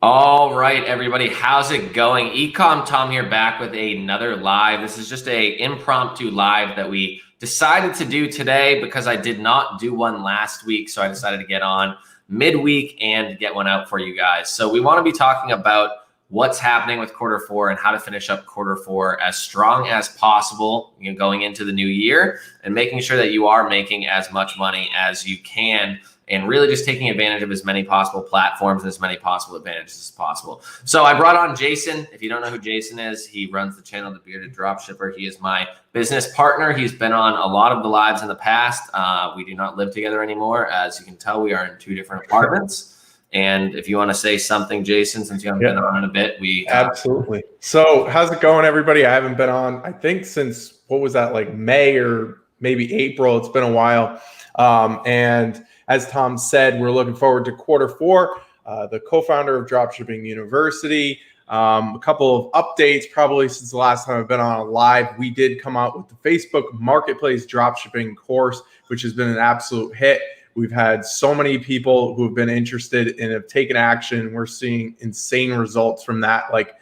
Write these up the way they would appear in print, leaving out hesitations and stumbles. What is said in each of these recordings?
All right, everybody, how's it going? Ecom Tom here, back with another live. This is just a impromptu live that we decided to do today because I did not do one last week. So I decided to get on midweek and get one out for you guys. So we want to be talking about what's happening with quarter four and how to finish up quarter four as strong as possible, going into the new year, and making sure that you are making as much money as you can, and really just taking advantage of as many possible platforms and as many possible advantages as possible. So I brought on Jason. If you don't know who Jason is, he runs the channel, The Bearded Dropshipper. He is my business partner. He's been on a lot of the lives in the past. We do not live together anymore. As you can tell, we are in two different apartments. And if you want to say something, Jason, since you haven't been on in a bit, absolutely. So how's it going, everybody? I haven't been on, I think, since, what was that, like May or maybe April? It's been a while. And as Tom said, we're looking forward to quarter four. The co-founder of Dropshipping University. A couple of updates probably since the last time I've been on a live. We did come out with the Facebook Marketplace Dropshipping course, which has been an absolute hit. We've had so many people who have been interested and have taken action. We're seeing insane results from that, like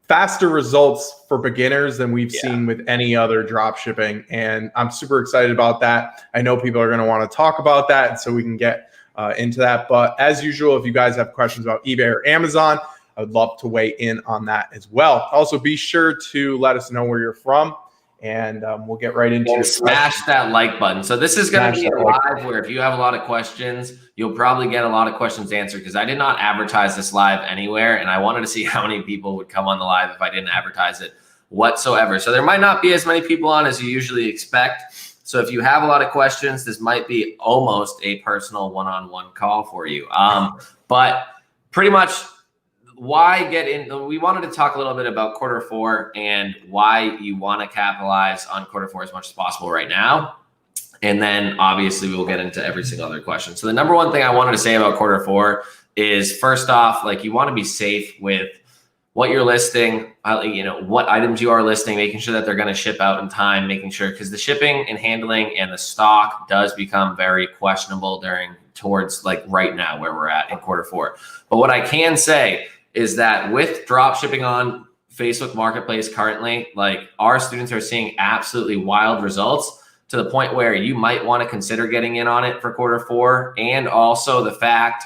faster results for beginners than we've seen with any other drop shipping. And I'm super excited about that. I know people are going to want to talk about that, and so we can get into that. But as usual, if you guys have questions about eBay or Amazon, I would love to weigh in on that as well. Also, be sure to let us know where you're from, and we'll get right into it. Smash that like button. So this is going to be a live where if you have a lot of questions, you'll probably get a lot of questions answered, because I did not advertise this live anywhere, and I wanted to see how many people would come on the live if I didn't advertise it whatsoever. So there might not be as many people on as you usually expect. So if you have a lot of questions, this might be almost a personal one-on-one call for you. But pretty much, why get in? We wanted to talk a little bit about quarter four and why you want to capitalize on quarter four as much as possible right now. And then obviously we'll get into every single other question. So the number one thing I wanted to say about quarter four is, first off, like, you want to be safe with what you're listing, what items you are listing, making sure that they're going to ship out in time, making sure, because the shipping and handling and the stock does become very questionable towards like right now where we're at in quarter four. But what I can say is that with drop shipping on Facebook Marketplace currently, like, our students are seeing absolutely wild results, to the point where you might want to consider getting in on it for quarter four. And also the fact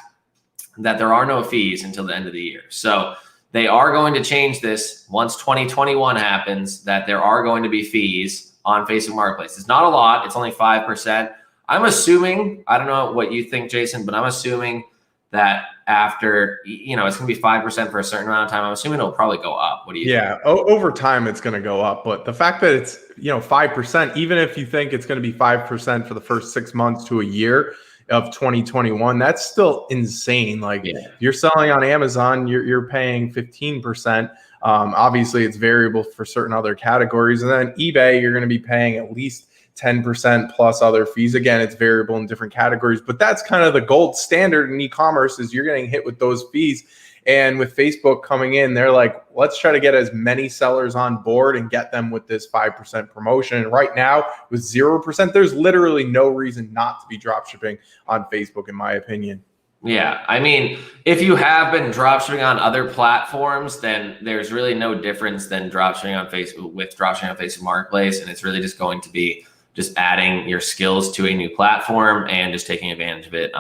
that there are no fees until the end of the year. So they are going to change this once 2021 happens, that there are going to be fees on Facebook Marketplace. It's not a lot. It's only 5%. I'm assuming, I don't know what you think, Jason, but I'm assuming that after, it's going to be 5% for a certain amount of time. I'm assuming it'll probably go up. What do you think? Yeah, over time it's going to go up. But the fact that it's, 5%, even if you think it's going to be 5% for the first 6 months to a year of 2021, that's still insane. Like, if you're selling on Amazon, you're paying 15%. Obviously, it's variable for certain other categories. And then eBay, you're going to be paying at least 10% plus other fees. Again, it's variable in different categories, but that's kind of the gold standard in e-commerce, is you're getting hit with those fees. And with Facebook coming in, they're like, let's try to get as many sellers on board and get them with this 5% promotion. And right now with 0%, there's literally no reason not to be dropshipping on Facebook, in my opinion. Yeah, I mean, if you have been dropshipping on other platforms, then there's really no difference than dropshipping on Facebook with dropshipping on Facebook Marketplace. And it's really just going to be just adding your skills to a new platform and just taking advantage of it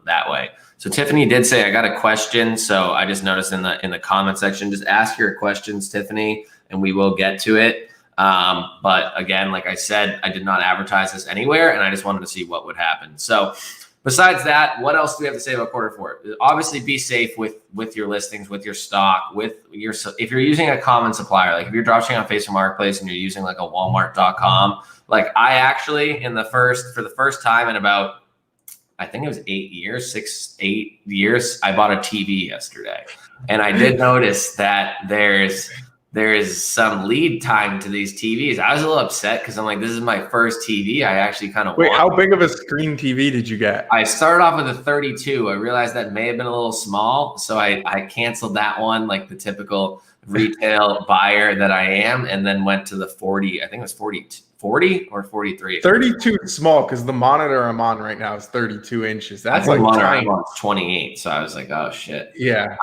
that way. So Tiffany did say, I got a question. So I just noticed in the comment section, just ask your questions, Tiffany, and we will get to it. But again, like I said, I did not advertise this anywhere, and I just wanted to see what would happen. So besides that, what else do we have to say about quarter four? Obviously, be safe with your listings, with your stock, if you're using a common supplier, like if you're dropshipping on Facebook Marketplace and you're using like a Walmart.com, like I actually for the first time in about, I think it was 8 years, I bought a TV yesterday. And I did notice that there is some lead time to these TVs. I was a little upset because I'm like, this is my first TV. I actually kind of Wait, how big of a screen TV did you get? I started off with a 32. I realized that may have been a little small. So I canceled that one, like the typical retail buyer that I am, and then went to the 40, I think it was 40 or 43? 32 is small because the monitor I'm on right now is 32 inches. That's like monitor tiny. I'm on 28. So I was like, oh shit. Yeah.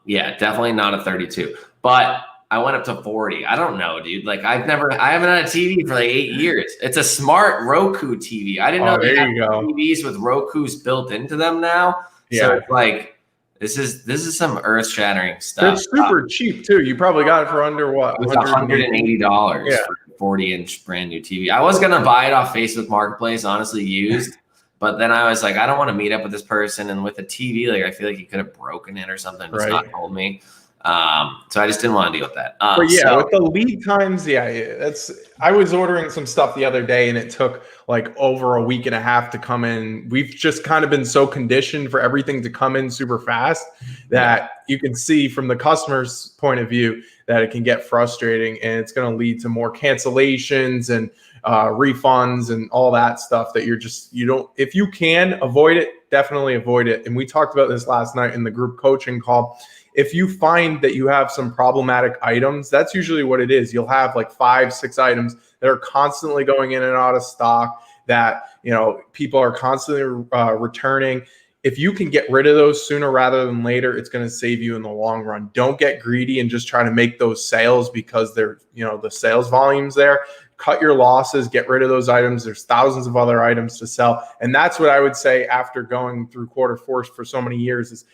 Yeah, definitely not a 32. But I went up to 40. I don't know, dude. Like I haven't had a TV for like 8 years. It's a smart Roku TV. I didn't know they have TVs with Roku's built into them now. So it's like this is some earth-shattering stuff. It's super cheap too. You probably got it for under what? It was $180 for a 40-inch brand new TV. I was gonna buy it off Facebook Marketplace, honestly, used. But then I was like, I don't want to meet up with this person, and with a TV, like I feel like he could have broken it or something. Just not told me. So I just didn't want to deal with that. But yeah, with the lead times, I was ordering some stuff the other day and it took like over a week and a half to come in. We've just kind of been so conditioned for everything to come in super fast that you can see from the customer's point of view that it can get frustrating, and it's going to lead to more cancellations and refunds and all that stuff that if you can avoid it, definitely avoid it. And we talked about this last night in the group coaching call. If you find that you have some problematic items, that's usually what it is. You'll have like 5-6 items that are constantly going in and out of stock that, people are constantly returning. If you can get rid of those sooner rather than later, it's going to save you in the long run. Don't get greedy and just try to make those sales because they're, the sales volume's there. Cut your losses, get rid of those items. There's thousands of other items to sell. And that's what I would say after going through quarter four for so many years is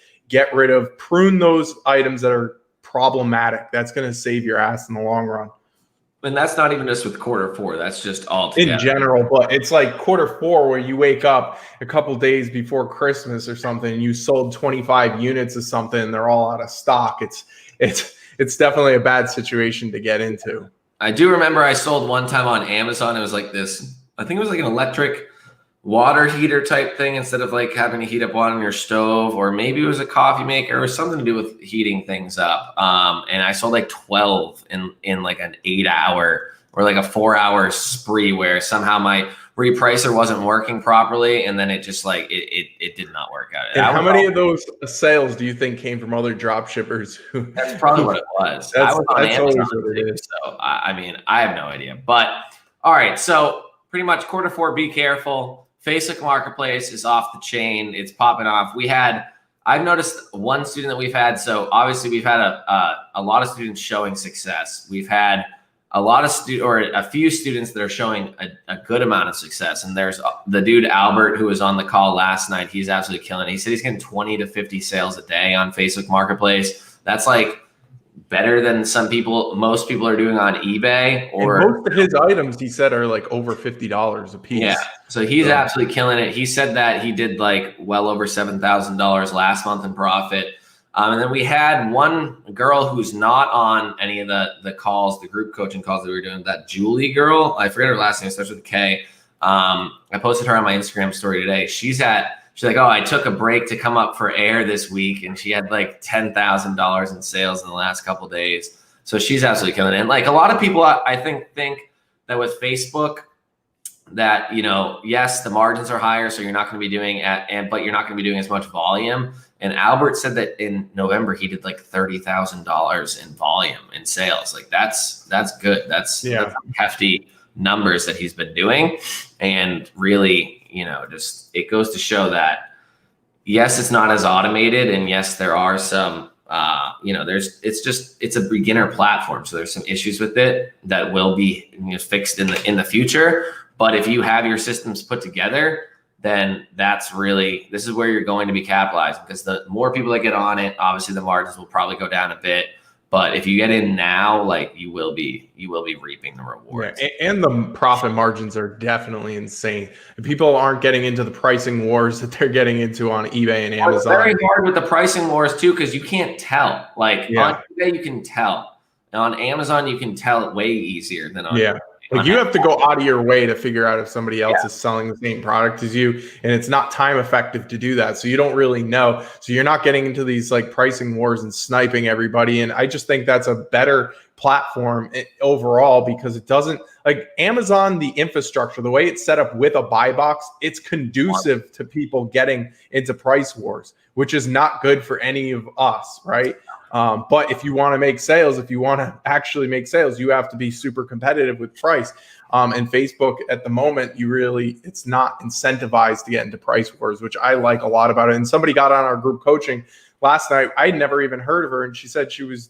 prune those items that are problematic. That's going to save your ass in the long run. And that's not even just with quarter four. That's just all together. In general, but it's like quarter four where you wake up a couple days before Christmas or something and you sold 25 units of something and they're all out of stock. It's definitely a bad situation to get into. I do remember I sold one time on Amazon. It was like this, I think it was like an electric water heater type thing instead of like having to heat up water on your stove, or maybe it was a coffee maker or something to do with heating things up. And I sold like 12 in like an 8-hour or like a 4-hour spree where somehow my repricer wasn't working properly. And then it just like, it did not work out. And how many of those sales do you think came from other drop shippers? That's probably what it was. I was on Amazon too, so I mean, I have no idea. But all right, so pretty much quarter four, be careful. Facebook Marketplace is off the chain. It's popping off. I've noticed one student that we've had. So obviously we've had a lot of students showing success. We've had a few students that are showing a good amount of success. And there's the dude, Albert, who was on the call last night. He's absolutely killing it. He said he's getting 20 to 50 sales a day on Facebook Marketplace. That's like better than most people are doing on eBay. Or and most of his items, he said, are like over $50 a piece. Yeah, so he's absolutely killing it. He said that he did like well over $7,000 last month in profit. And then we had one girl who's not on any of the calls, the group coaching calls that we were doing. That Julie girl, I forget her last name, it starts with a K. I posted her on my Instagram story today. She's like, oh, I took a break to come up for air this week, and she had like $10,000 in sales in the last couple of days. So she's absolutely killing it. And like a lot of people, I think that with Facebook, that yes, the margins are higher, so you're not going to be doing but you're not going to be doing as much volume. And Albert said that in November he did like $30,000 in volume in sales. Like that's good. That's hefty numbers that he's been doing, and really. Just it goes to show that yes, it's not as automated, and yes, there are some, it's a beginner platform, so there's some issues with it that will be fixed in the future. But if you have your systems put together, then this is where you're going to be capitalizing, because the more people that get on it, obviously the margins will probably go down a bit. But if you get in now, like you will be reaping the rewards. Yeah, and the profit margins are definitely insane. People aren't getting into the pricing wars that they're getting into on eBay and Amazon. It's very hard with the pricing wars too, because you can't tell. Like on eBay, you can tell. And on Amazon, you can tell it way easier than on eBay. Like you have to go out of your way to figure out if somebody else is selling the same product as you, and it's not time effective to do that. So you don't really know. So you're not getting into these like pricing wars and sniping everybody. And I just think that's a better platform overall, because it doesn't, like Amazon, the infrastructure, the way it's set up with a buy box, it's conducive to people getting into price wars, which is not good for any of us, right? But if you want to make sales, if you want to actually make sales, you have to be super competitive with price. And Facebook at the moment, it's not incentivized to get into price wars, which I like a lot about it. And somebody got on our group coaching last night. I'd never even heard of her. And she said she was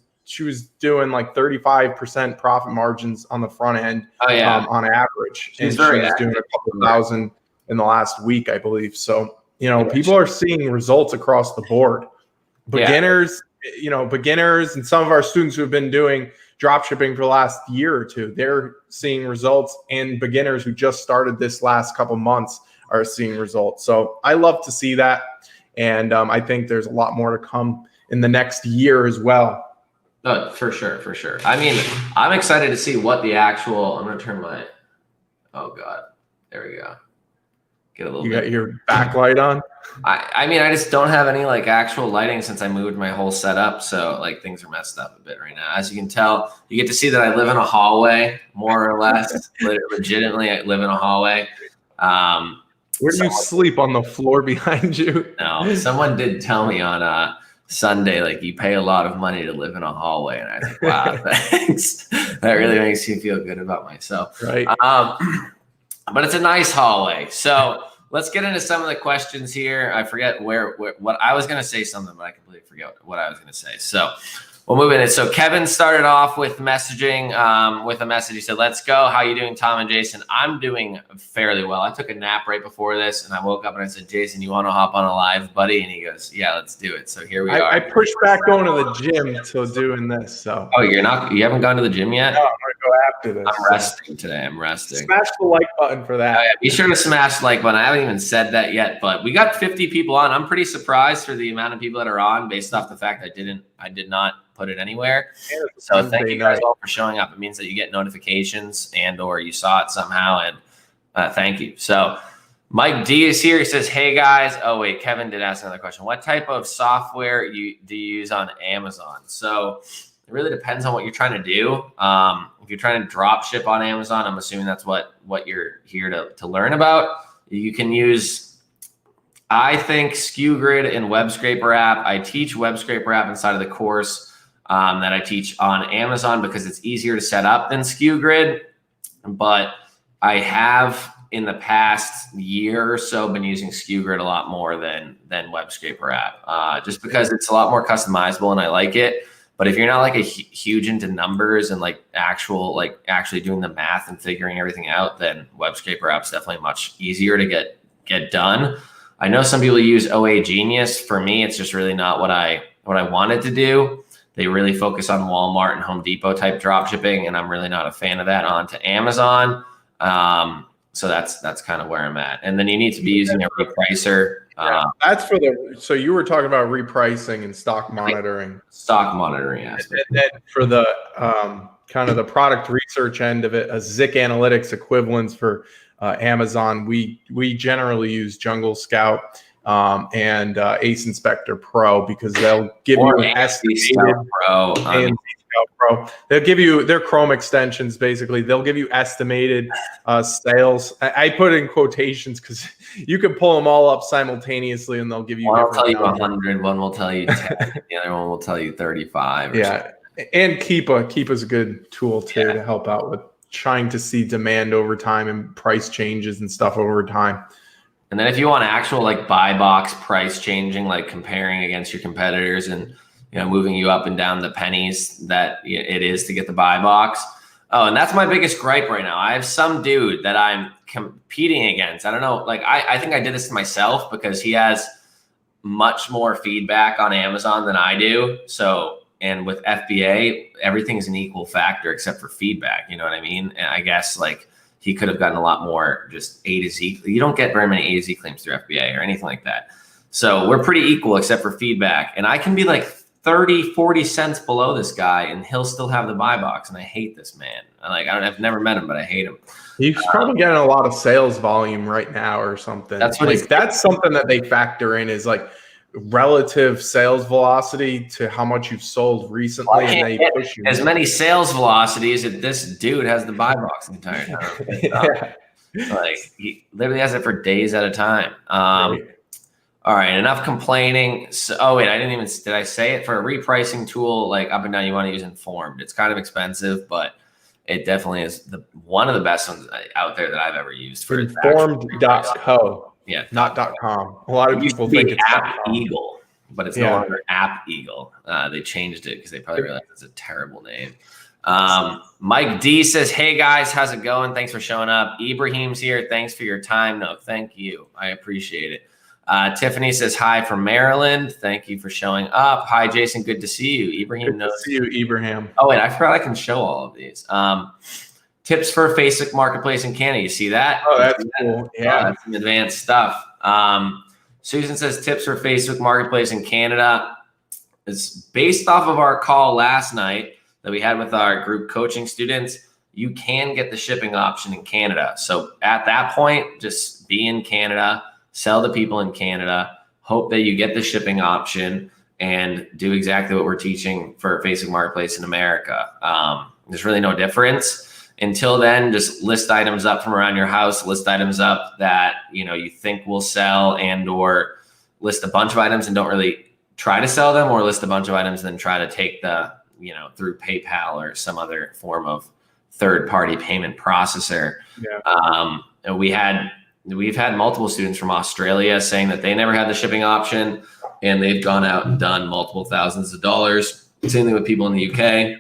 doing like 35% profit margins on the front end on average. And she was doing a couple thousand in the last week, I believe. So, people are seeing results across the board. Beginners, beginners and some of our students who have been doing drop shipping for the last year or two, they're seeing results, and beginners who just started this last couple months are seeing results. So I love to see that. And I think there's a lot more to come in the next year as well. For sure. I mean, I'm excited to see what the actual, I'm going to turn my, oh God, there we go. Get a little You got your backlight on? I mean, I just don't have any like actual lighting since I moved my whole setup. So like things are messed up a bit right now. As you can tell, you get to see that I live in a hallway, more or less. Legitimately, I live in a hallway. Where do you sleep, on the floor behind you? No, someone did tell me on Sunday, like, you pay a lot of money to live in a hallway. And I think, wow, thanks. That really makes me feel good about myself. Right. But it's a nice hallway. So let's get into some of the questions here. I forget what I was going to say something, but I completely forget what I was going to say. So we'll move in. So Kevin started off with messaging with a message. He said, "Let's go. How you doing, Tom and Jason?" I'm doing fairly well. I took a nap right before this, and I woke up and I said, "Jason, you want to hop on a live, buddy?" And he goes, "Yeah, let's do it." So here we are. I pushed back going to the gym till doing this. So. Oh, you haven't gone to the gym yet? No, I'm going to go after this. I'm resting today. I'm resting. Smash the like button for that. Be sure to smash the like button. I haven't even said that yet, but we got 50 people on. I'm pretty surprised for the amount of people that are on based off the fact I did not put it anywhere. So thank you guys all for showing up. It means that you get notifications and or you saw it somehow, and thank you. So Mike D is here. He says, "Hey guys." Oh wait, Kevin did ask another question. What type of software do you use on Amazon? So it really depends on what you're trying to do. If you're trying to drop ship on Amazon, I'm assuming that's what you're here to learn about. You can use, I think, SKUGrid and Web Scraper app. I teach Web Scraper app inside of the course that I teach on Amazon because it's easier to set up than SKUGrid. But I have in the past year or so been using SKUGrid a lot more than Web Scraper app, just because it's a lot more customizable and I like it. But if you're not like a huge into numbers and like actually doing the math and figuring everything out, then Web Scraper app's definitely much easier to get done. I know some people use OA Genius. For me, it's just really not what I wanted to do. They really focus on Walmart and Home Depot type drop shipping, and I'm really not a fan of that onto Amazon. So that's kind of where I'm at. And then you need to be using a repricer. That's for so you were talking about repricing and stock monitoring. Stock monitoring aspect. And then for the kind of the product research end of it, a Zik Analytics equivalence for Amazon, we generally use Jungle Scout and Ace Inspector Pro because they'll give you an estimated Pro. They'll give you their Chrome extensions. Basically, they'll give you estimated sales. I put in quotations because you can pull them all up simultaneously, and they'll give you. One will tell you 100. One will tell you 10. The other one will tell you 35. Yeah, and Keepa's a good tool too to help out with trying to see demand over time and price changes and stuff over time. And then if you want actual like buy box price changing, like comparing against your competitors and moving you up and down the pennies that it is to get the buy box. Oh, and that's my biggest gripe right now. I have some dude that I'm competing against. I don't know. Like, I think I did this to myself because he has much more feedback on Amazon than I do. So, and with FBA, everything's an equal factor except for feedback. You know what I mean? And I guess like he could have gotten a lot more just A to Z. You don't get very many A to Z claims through FBA or anything like that. So we're pretty equal except for feedback. And I can be like 30, 40 cents below this guy and he'll still have the buy box. And I hate this man. I've never met him, but I hate him. He's probably getting a lot of sales volume right now or something. That's something that they factor in is like relative sales velocity to how much you've sold recently. And they push you as many sales velocities as this dude has the buy box the entire time. Like he literally has it for days at a time. All right, enough complaining. So, oh wait, did I say it? For a repricing tool like up and down, you want to use Informed. It's kind of expensive, but it definitely is one of the best ones out there that I've ever used for Informed.co. Yeah, not .com. A lot of people think it's App Eagle, but it's no longer App Eagle. They changed it because they probably realized it's a terrible name. Mike D says, "Hey guys, how's it going? Thanks for showing up." Ibrahim's here. Thanks for your time. No, thank you. I appreciate it. Tiffany says, "Hi from Maryland. Thank you for showing up." Hi, Jason. Good to see you. Ibrahim knows. Good to see you, Ibrahim. Oh, wait, I forgot I can show all of these. Tips for Facebook Marketplace in Canada. You see that? Oh, that's cool. Yeah. That's some advanced stuff. Susan says, tips for Facebook Marketplace in Canada. It's based off of our call last night that we had with our group coaching students. You can get the shipping option in Canada. So at that point, just be in Canada, sell to people in Canada, hope that you get the shipping option, and do exactly what we're teaching for Facebook Marketplace in America. There's really no difference. Until then, just list items up from around your house, list items up that you think will sell, and or list a bunch of items and don't really try to sell them, or list a bunch of items and then try to take the, through PayPal or some other form of third-party payment processor. Yeah. And we've had multiple students from Australia saying that they never had the shipping option, and they've gone out and done multiple thousands of dollars. Same thing with people in the UK.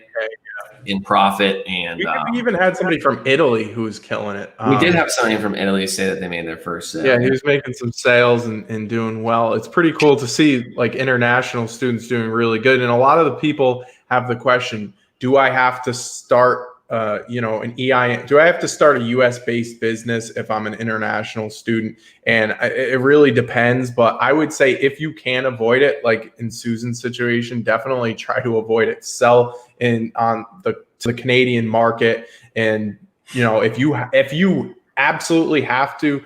In profit. And we even had somebody from Italy who was killing it. We did have somebody from Italy say that they made their first sale. Yeah, he was making some sales and doing well. It's pretty cool to see like international students doing really good. And a lot of the people have the question, do I have to start an EIN? Do I have to start a US-based business if I'm an international student? And it really depends, but I would say if you can avoid it, like in Susan's situation, definitely try to avoid it. Sell to the Canadian market. And if you absolutely have to,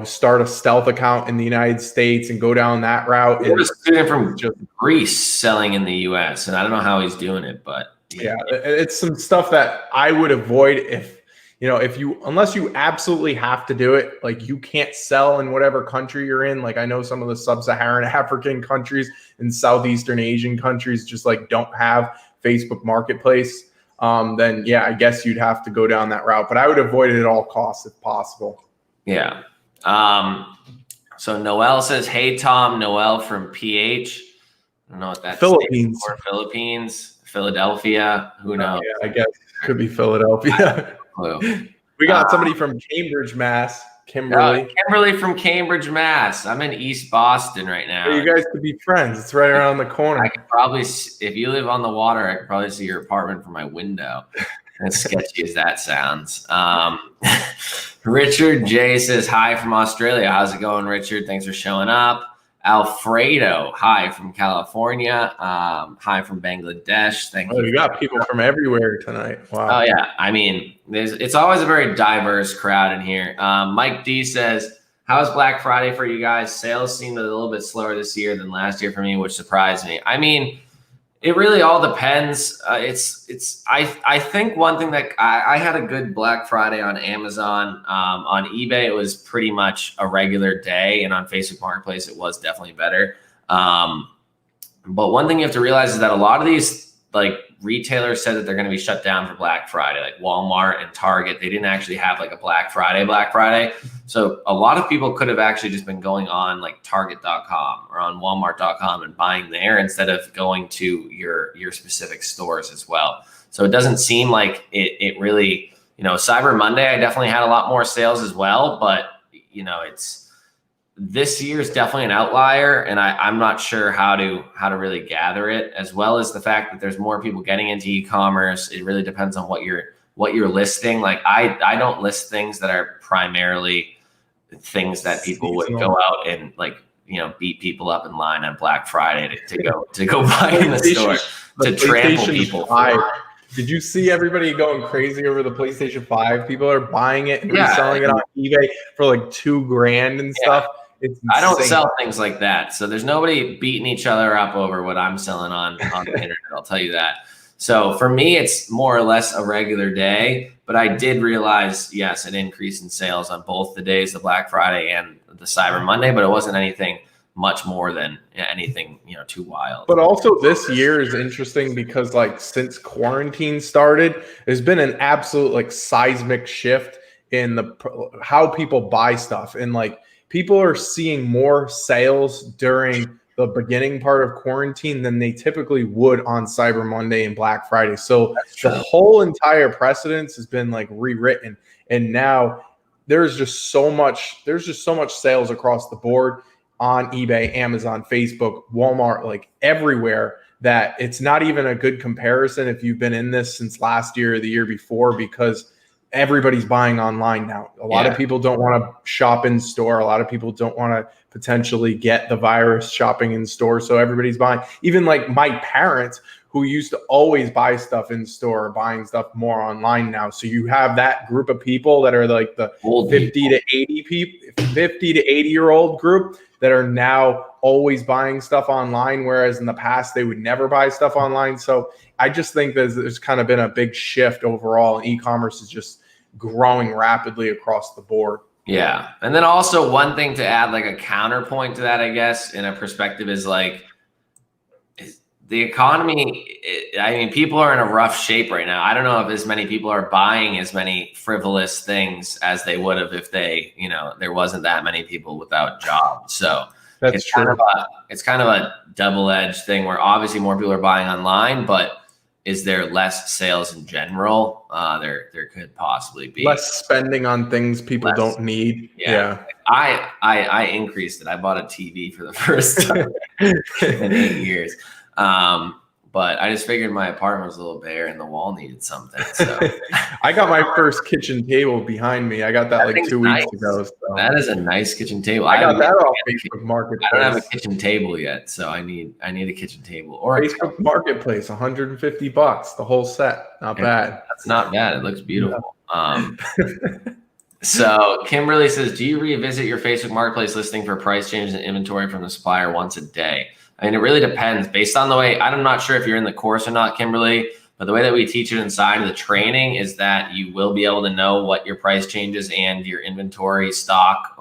start a stealth account in the United States and go down that route. We're a student from Greece selling in the US, and I don't know how he's doing it, but yeah, it's some stuff that I would avoid unless you absolutely have to do it. Like you can't sell in whatever country you're in. Like I know some of the sub-Saharan African countries and Southeastern Asian countries just like don't have Facebook Marketplace. Then yeah, I guess you'd have to go down that route, but I would avoid it at all costs if possible. Yeah. So Noel says, "Hey Tom." Noel from PH. I don't know what that Philippines. Or Philippines. Philadelphia, who knows? Yeah, I guess it could be Philadelphia. We got somebody from Cambridge, Mass. Kimberly. Kimberly from Cambridge, Mass. I'm in East Boston right now. You guys could be friends. It's right around the corner. I could probably, if you live on the water, I could probably see your apartment from my window. As sketchy as that sounds. Richard J says, "Hi from Australia." How's it going, Richard? Thanks for showing up. Alfredo, hi from California. Hi from Bangladesh. Thank you. You got people from everywhere tonight. Wow. Oh yeah. I mean, it's always a very diverse crowd in here. Mike D says, "How's Black Friday for you guys? Sales seemed a little bit slower this year than last year for me, which surprised me." I mean, it really all depends. I think one thing that I had a good Black Friday on Amazon. On eBay, it was pretty much a regular day, and on Facebook Marketplace, it was definitely better. But one thing you have to realize is that a lot of these like retailers said that they're going to be shut down for Black Friday, like Walmart and Target. They didn't actually have like a Black Friday. So a lot of people could have actually just been going on like Target.com or on Walmart.com and buying there instead of going to your specific stores as well. So it doesn't seem like it really, Cyber Monday, I definitely had a lot more sales as well, but this year is definitely an outlier, and I'm not sure how to really gather it, as well as the fact that there's more people getting into e-commerce. It really depends on what you're listing. Like I don't list things that are primarily things that people would go out and like beat people up in line on Black Friday to go buy in the store to trample people. Did you see everybody going crazy over the PlayStation 5? People are buying it and reselling it on eBay for like $2,000 and stuff. I don't sell things like that. So there's nobody beating each other up over what I'm selling on the internet. I'll tell you that. So for me, it's more or less a regular day, but I did realize, yes, an increase in sales on both the days, the Black Friday and the Cyber Monday, but it wasn't anything much more than anything, too wild. But also this year is interesting because like since quarantine started, there's been an absolute like seismic shift in how people buy stuff. And like people are seeing more sales during the beginning part of quarantine than they typically would on Cyber Monday and Black Friday. So the whole entire precedence has been like rewritten. And now there's just so much sales across the board on eBay, Amazon, Facebook, Walmart, like everywhere, that it's not even a good comparison if you've been in this since last year or the year before, because everybody's buying online now. A lot of people don't want to shop in store. A lot of people don't want to potentially get the virus shopping in store. So everybody's buying. Even like my parents, who used to always buy stuff in store, are buying stuff more online now. So you have that group of people that are like the 50 to 80 year old group that are now always buying stuff online, whereas in the past they would never buy stuff online. So I just think there's kind of been a big shift overall. E-commerce is just growing rapidly across the board. Yeah. And then also one thing to add, like a counterpoint to that, I guess, in a perspective is like the economy. I mean, people are in a rough shape right now. I don't know if as many people are buying as many frivolous things as they would have if they, there wasn't that many people without jobs. So that's true. It's kind of a double-edged thing where obviously more people are buying online, but is there less sales in general? There could possibly be less spending on things people don't need. Yeah. I increased it. I bought a TV for the first time in 8 years. But I just figured my apartment was a little bare and the wall needed something. So I got my first kitchen table behind me. I got that like 2 weeks ago. So. That is a nice kitchen table. I got that off Facebook Marketplace. I don't have a kitchen table yet, so I need a kitchen table or Facebook Marketplace, $150, the whole set. Not bad. That's not bad. It looks beautiful. Yeah. So Kimberly says, do you revisit your Facebook Marketplace listing for price changes and inventory from the supplier once a day? I mean, it really depends based on the way. I'm not sure if you're in the course or not, Kimberly, but the way that we teach it inside of the training is that you will be able to know what your price changes and your inventory stock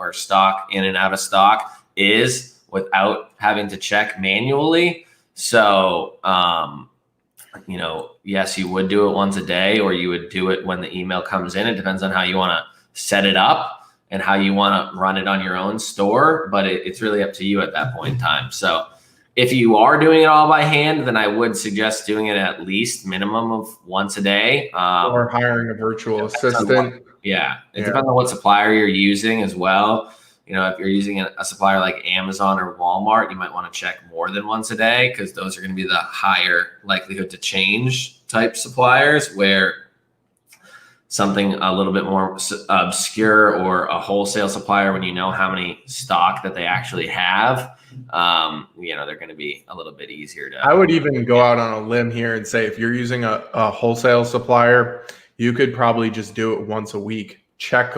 in and out of stock is without having to check manually. So, yes, you would do it once a day, or you would do it when the email comes in. It depends on how you want to set it up and how you want to run it on your own store, but it's really up to you at that point in time. So if you are doing it all by hand, then I would suggest doing it at least minimum of once a day. Or hiring a virtual assistant. It depends on what supplier you're using as well. If you're using a supplier like Amazon or Walmart, you might want to check more than once a day because those are going to be the higher likelihood to change type suppliers, where something a little bit more obscure or a wholesale supplier, when you know how many stock that they actually have, they're going to be a little bit easier to. I would even go out on a limb here and say if you're using a wholesale supplier, you could probably just do it once a week. Check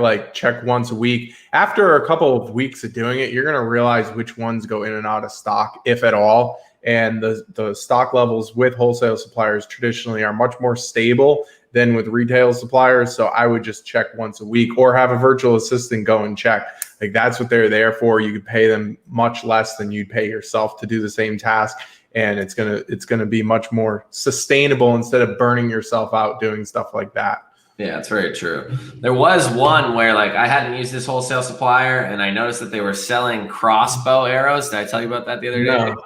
once a week. After a couple of weeks of doing it, you're going to realize which ones go in and out of stock, if at all. And the stock levels with wholesale suppliers traditionally are much more stable than with retail suppliers. So I would just check once a week, or have a virtual assistant go and check. Like, that's what they're there for. You could pay them much less than you'd pay yourself to do the same task. And it's gonna be much more sustainable instead of burning yourself out doing stuff like that. Yeah, it's very true. There was one where I hadn't used this wholesale supplier and I noticed that they were selling crossbow arrows. Did I tell you about that the other day? No.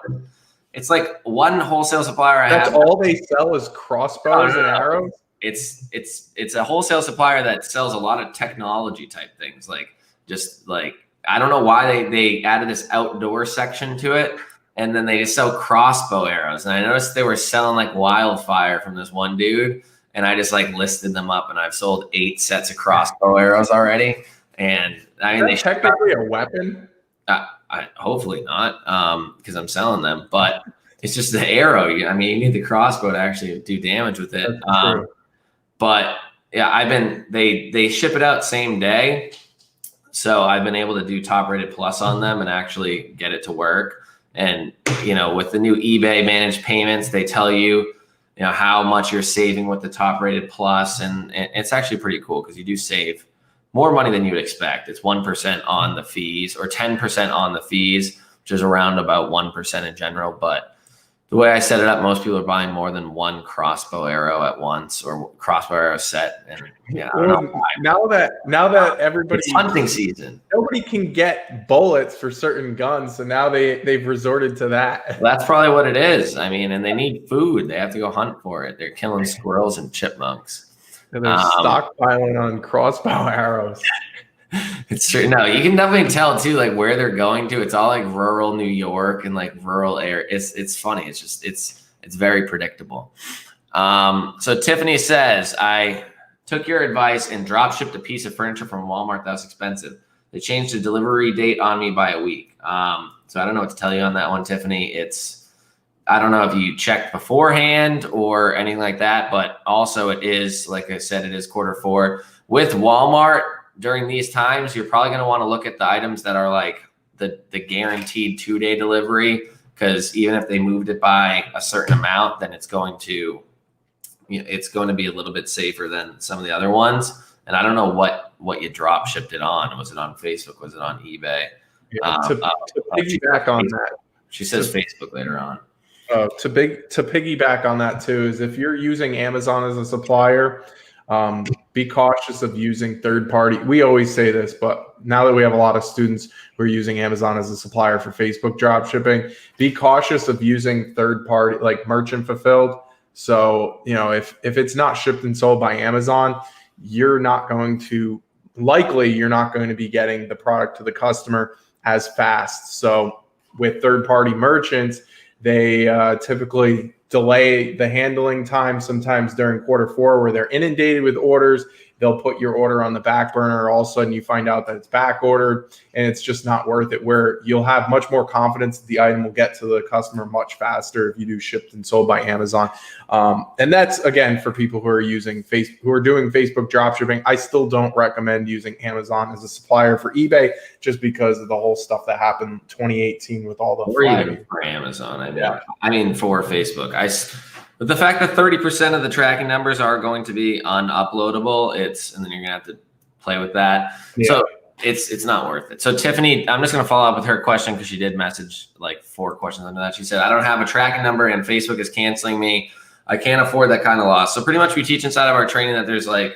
It's like one wholesale supplier That's all they sell is crossbows and arrows? It's a wholesale supplier that sells a lot of technology type things. I don't know why they added this outdoor section to it, and then they just sell crossbow arrows. And I noticed they were selling like wildfire from this one dude, and I just listed them up, and I've sold 8 sets of crossbow arrows already. And I mean, they technically a weapon. Hopefully not, because I'm selling them, but it's just the arrow. I mean, you need the crossbow to actually do damage with it. But yeah, they ship it out same day. So I've been able to do top rated plus on them and actually get it to work. And, with the new eBay managed payments, they tell you, how much you're saving with the top rated plus. And it's actually pretty cool because you do save more money than you would expect. It's 1% on the fees, or 10% on the fees, which is around about 1% in general. But the way I set it up, most people are buying more than one crossbow arrow at once or crossbow arrow set. And yeah, I don't know why. Now that everybody, it's hunting season, nobody can get bullets for certain guns, so now they've resorted to that. Well, that's probably what it is. I mean, and they need food. They have to go hunt for it. They're killing squirrels and chipmunks. And they're stockpiling on crossbow arrows. It's true. No, you can definitely tell too, like where they're going to. It's all like rural New York and like rural air. It's funny. It's just it's very predictable. So Tiffany says, I took your advice and drop shipped a piece of furniture from Walmart that was expensive. They changed the delivery date on me by a week. So I don't know what to tell you on that one, Tiffany. I don't know if you checked beforehand or anything like that, but also it is, like I said, it is Q4 with Walmart. During these times, you're probably going to want to look at the items that are like the guaranteed 2-day delivery, because even if they moved it by a certain amount, then it's going to be a little bit safer than some of the other ones. And I don't know what you drop shipped it on. Was it on Facebook? Was it on eBay? Yeah, to piggyback on that, she says Facebook later on. To piggyback on that too is if you're using Amazon as a supplier, be cautious of using third party. We always say this, but now that we have a lot of students who are using Amazon as a supplier for Facebook drop shipping, be cautious of using third party like merchant fulfilled. So, if it's not shipped and sold by Amazon, you're not going to be getting the product to the customer as fast. So with third party merchants, they typically delay the handling time sometimes during Q4 where they're inundated with orders. They'll put your order on the back burner. All of a sudden you find out that it's back ordered and it's just not worth it, where you'll have much more confidence that the item will get to the customer much faster if you do shipped and sold by Amazon. And that's, again, for people who are doing Facebook dropshipping. I still don't recommend using Amazon as a supplier for eBay just because of the whole stuff that happened in 2018 with all the or even for Amazon. I mean, for Facebook, but the fact that 30% of the tracking numbers are going to be unuploadable, and then you're gonna have to play with that. Yeah. So it's not worth it. So Tiffany, I'm just gonna follow up with her question because she did message like 4 questions under that. She said, I don't have a tracking number and Facebook is canceling me. I can't afford that kind of loss. So pretty much we teach inside of our training that there's like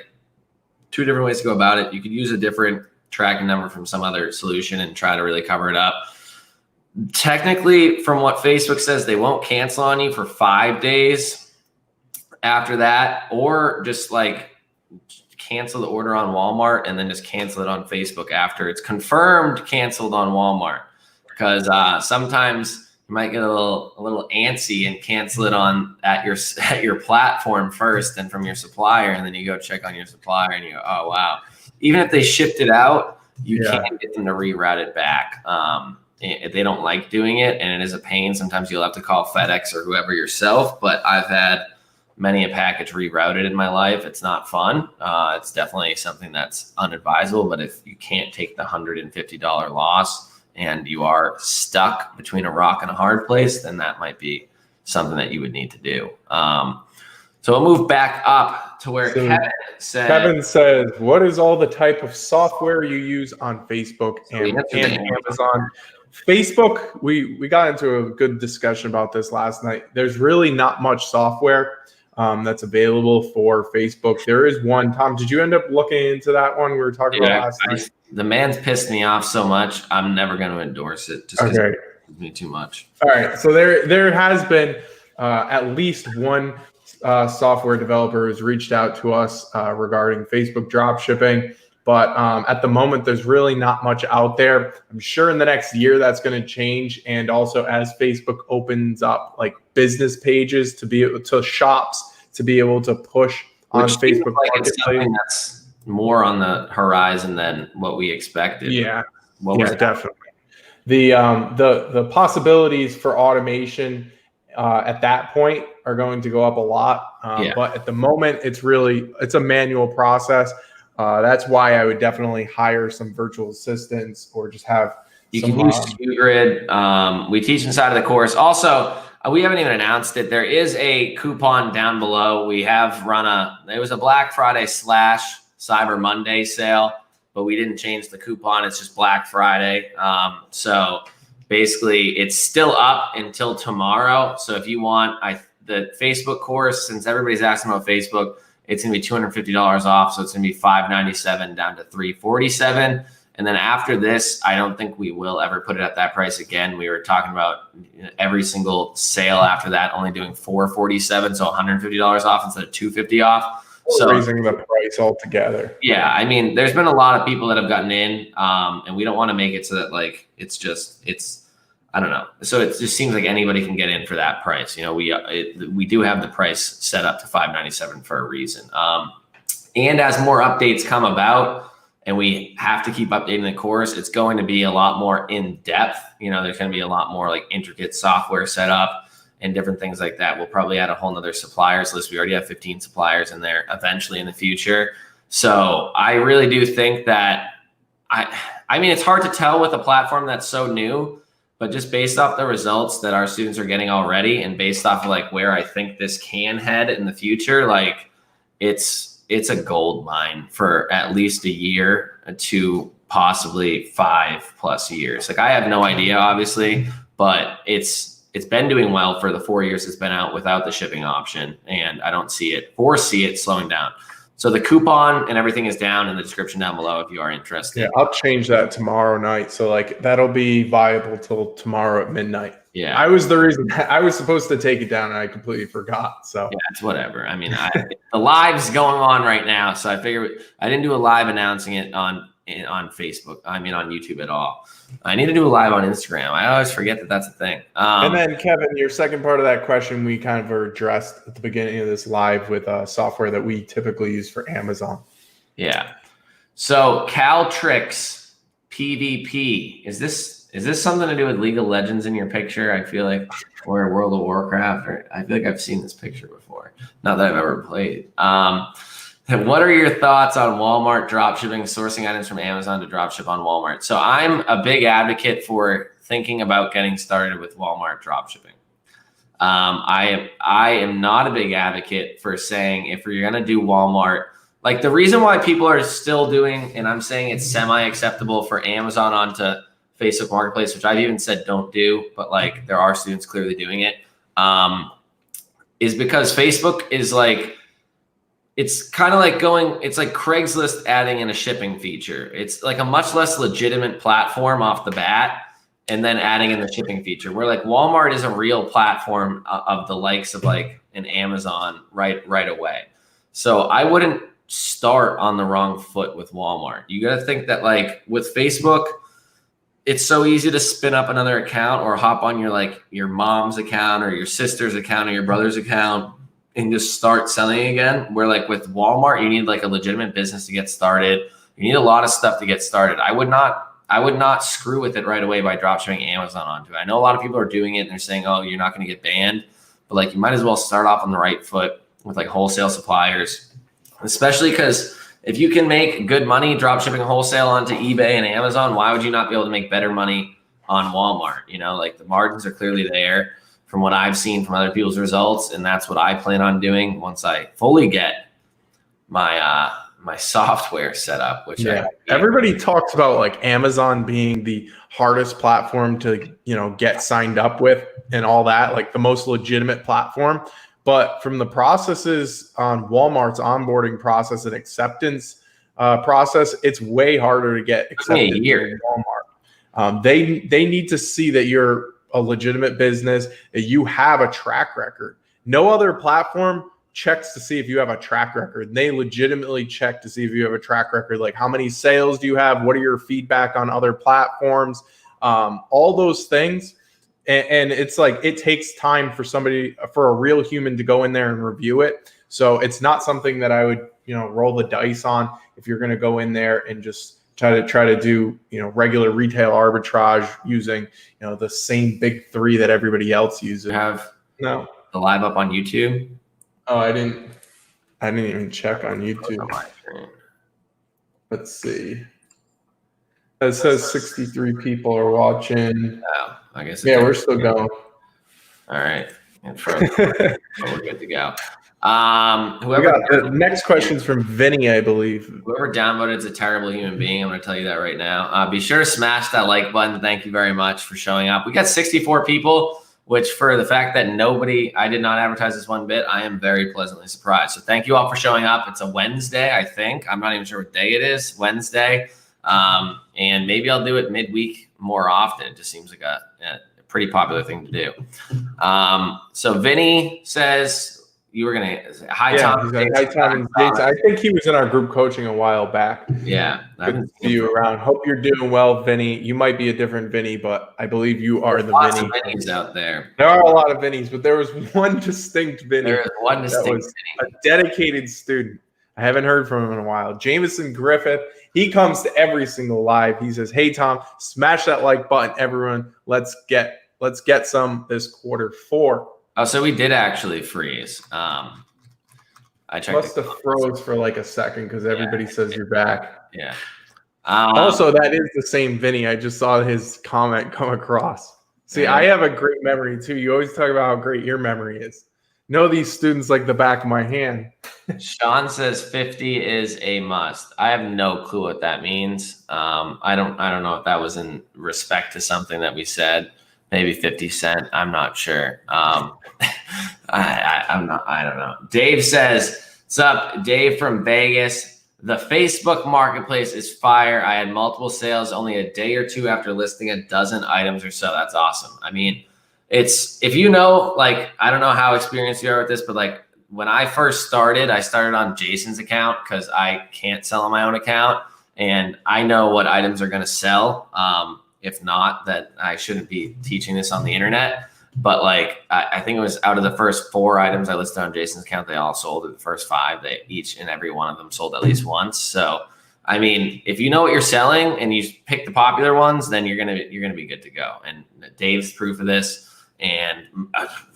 2 different ways to go about it. You could use a different tracking number from some other solution and try to really cover it up. Technically, from what Facebook says, they won't cancel on you for 5 days after that, or just like cancel the order on Walmart and then just cancel it on Facebook after it's confirmed canceled on Walmart. Because sometimes you might get a little antsy and cancel it at your platform first and from your supplier, and then you go check on your supplier and you go, oh wow. Even if they shipped it out, you can't get them to reroute it back. They don't like doing it, and it is a pain. Sometimes you'll have to call FedEx or whoever yourself, but I've had many a package rerouted in my life. It's not fun. It's definitely something that's unadvisable, but if you can't take the $150 loss and you are stuck between a rock and a hard place, then that might be something that you would need to do. So we'll move back up to where Kevin says, what is all the type of software you use on Facebook and Amazon? Facebook, we got into a good discussion about this last night. There's really not much software that's available for Facebook. There is one. Tom, did you end up looking into that one we were talking about last night? The man's pissed me off so much, I'm never going to endorse it just because it gives me too much. All right. So there has been at least one software developer who's reached out to us regarding Facebook dropshipping. But at the moment, there's really not much out there. I'm sure in the next year that's going to change. And also as Facebook opens up like business pages to be able to shops to be able to push on Facebook Marketplace. That's more on the horizon than what we expected. Yeah, definitely. The possibilities for automation at that point are going to go up a lot. But at the moment, it's a manual process. That's why I would definitely hire some virtual assistants or just have you can use SkeWgrid. We teach inside of the course. Also, we haven't even announced it. There is a coupon down below. We have it was a Black Friday / Cyber Monday sale, but we didn't change the coupon. It's just Black Friday. So basically it's still up until tomorrow. So if you want the Facebook course, since everybody's asking about Facebook, it's gonna be $250 off. So it's gonna be $597 down to $347. And then after this, I don't think we will ever put it at that price again. We were talking about every single sale after that only doing $447, so $150 off instead of $250 off. So raising the price altogether. Yeah, I mean, there's been a lot of people that have gotten in, and we don't want to make it so that like it's I don't know. So it just seems like anybody can get in for that price. You know, we do have the price set up to $597 for a reason. And as more updates come about, and we have to keep updating the course, it's going to be a lot more in depth. You know, there's going to be a lot more like intricate software set up and different things like that. We'll probably add a whole nother suppliers list. We already have 15 suppliers in there eventually in the future. So I really do think that I mean, it's hard to tell with a platform that's so new, but just based off the results that our students are getting already and based off of like where I think this can head in the future, like it's a gold mine for at least a year to possibly 5+ years. Like I have no idea, obviously, but it's been doing well for the 4 years it's been out without the shipping option, and I don't foresee it slowing down. So the coupon and everything is down in the description down below if you are interested. Yeah, I'll change that tomorrow night. So like that'll be viable till tomorrow at midnight. Yeah, I was the reason I was supposed to take it down and I completely forgot. So yeah, it's whatever. I mean, the live's going on right now, so I figured I didn't do a live announcing it on Facebook. I mean, on YouTube at all. I need to do a live on Instagram. I always forget that that's a thing. And then Kevin, your second part of that question, we kind of addressed at the beginning of this live with software that we typically use for Amazon. Yeah. So Caltrix PvP, is this something to do with League of Legends in your picture? I feel like, or World of Warcraft, or I feel like I've seen this picture before. Not that I've ever played. What are your thoughts on Walmart dropshipping, sourcing items from Amazon to dropship on Walmart? So I'm a big advocate for thinking about getting started with Walmart dropshipping. I am not a big advocate for saying if you're going to do Walmart, like the reason why people are still doing, and I'm saying it's semi-acceptable for Amazon onto Facebook Marketplace, which I've even said don't do, but like there are students clearly doing it, is because Facebook is like, it's kind of like it's like Craigslist adding in a shipping feature. It's like a much less legitimate platform off the bat and then adding in the shipping feature, where like Walmart is a real platform of the likes of like an Amazon right away. So I wouldn't start on the wrong foot with Walmart. You got to think that like with Facebook, it's so easy to spin up another account or hop on your mom's account or your sister's account or your brother's account and just start selling again. Where like with Walmart, you need like a legitimate business to get started. You need a lot of stuff to get started. I would not screw with it right away by dropshipping Amazon onto it. I know a lot of people are doing it and they're saying, oh, you're not going to get banned, but like you might as well start off on the right foot with like wholesale suppliers, especially because if you can make good money dropshipping wholesale onto eBay and Amazon, why would you not be able to make better money on Walmart? You know, like the margins are clearly there from what I've seen from other people's results. And that's what I plan on doing once I fully get my, my software set up, which everybody talks about like Amazon being the hardest platform to, get signed up with and all that, like the most legitimate platform. But from the processes on Walmart's onboarding process and acceptance process, it's way harder to get accepted in Walmart. They need to see that you're a legitimate business, that you have a track record. No other platform checks to see if you have a track record. They legitimately check to see if you have a track record. Like how many sales do you have? What are your feedback on other platforms? All those things. And it's like, it takes time for a real human to go in there and review it. So it's not something that I would, roll the dice on if you're going to go in there and just try to do, regular retail arbitrage using, the same big three that everybody else uses. The live up on YouTube? Oh, I didn't even check on YouTube. Let's see. It says 63 people are watching. Oh, I guess. Yeah, we're still going. All right. And we're good to go. The next question's from Vinny, I believe. Whoever downvoted is a terrible human being. I'm going to tell you that right now. Be sure to smash that like button. Thank you very much for showing up. We got 64 people, which for the fact that I did not advertise this one bit, I am very pleasantly surprised. So thank you all for showing up. It's a Wednesday, I think. I'm not even sure what day it is. Wednesday. And maybe I'll do it midweek more often. It just seems like a pretty popular thing to do. So Vinny says you were going to hi Tom. Hi Tom and Jason. I think he was in our group coaching a while back. Yeah. Good to see you around. Hope you're doing well, Vinny. You might be a different Vinny, but I believe you are the lots Vinny. Of Vinnies out there. There are a lot of Vinnies, but there was one distinct Vinny. There is one distinct Vinny. A dedicated student. I haven't heard from him in a while. Jameson Griffith. He comes to every single live. He says, "Hey Tom, smash that like button, everyone. Let's get some this Q4." Oh, so we did actually freeze. I checked. Must have froze for like a second because everybody says you're back. Yeah. Also, that is the same Vinny. I just saw his comment come across. See, I have a great memory too. You always talk about how great your memory is. Know these students like the back of my hand. Sean says 50 is a must. I have no clue what that means. I don't know if that was in respect to something that we said. Maybe 50 cent. I'm not sure. I don't know. Dave says, "What's up, Dave from Vegas? The Facebook marketplace is fire. I had multiple sales only a day or two after listing a dozen items or so." That's awesome. I mean, if you know, like, I don't know how experienced you are with this, but like when I first started, I started on Jason's account because I can't sell on my own account. And I know what items are going to sell. If not, that I shouldn't be teaching this on the internet. But like, I think it was out of the first 4 items I listed on Jason's account, they all sold. The first 5, they each and every one of them sold at least once. So, I mean, if you know what you're selling and you pick the popular ones, then you're gonna be good to go. And Dave's proof of this. And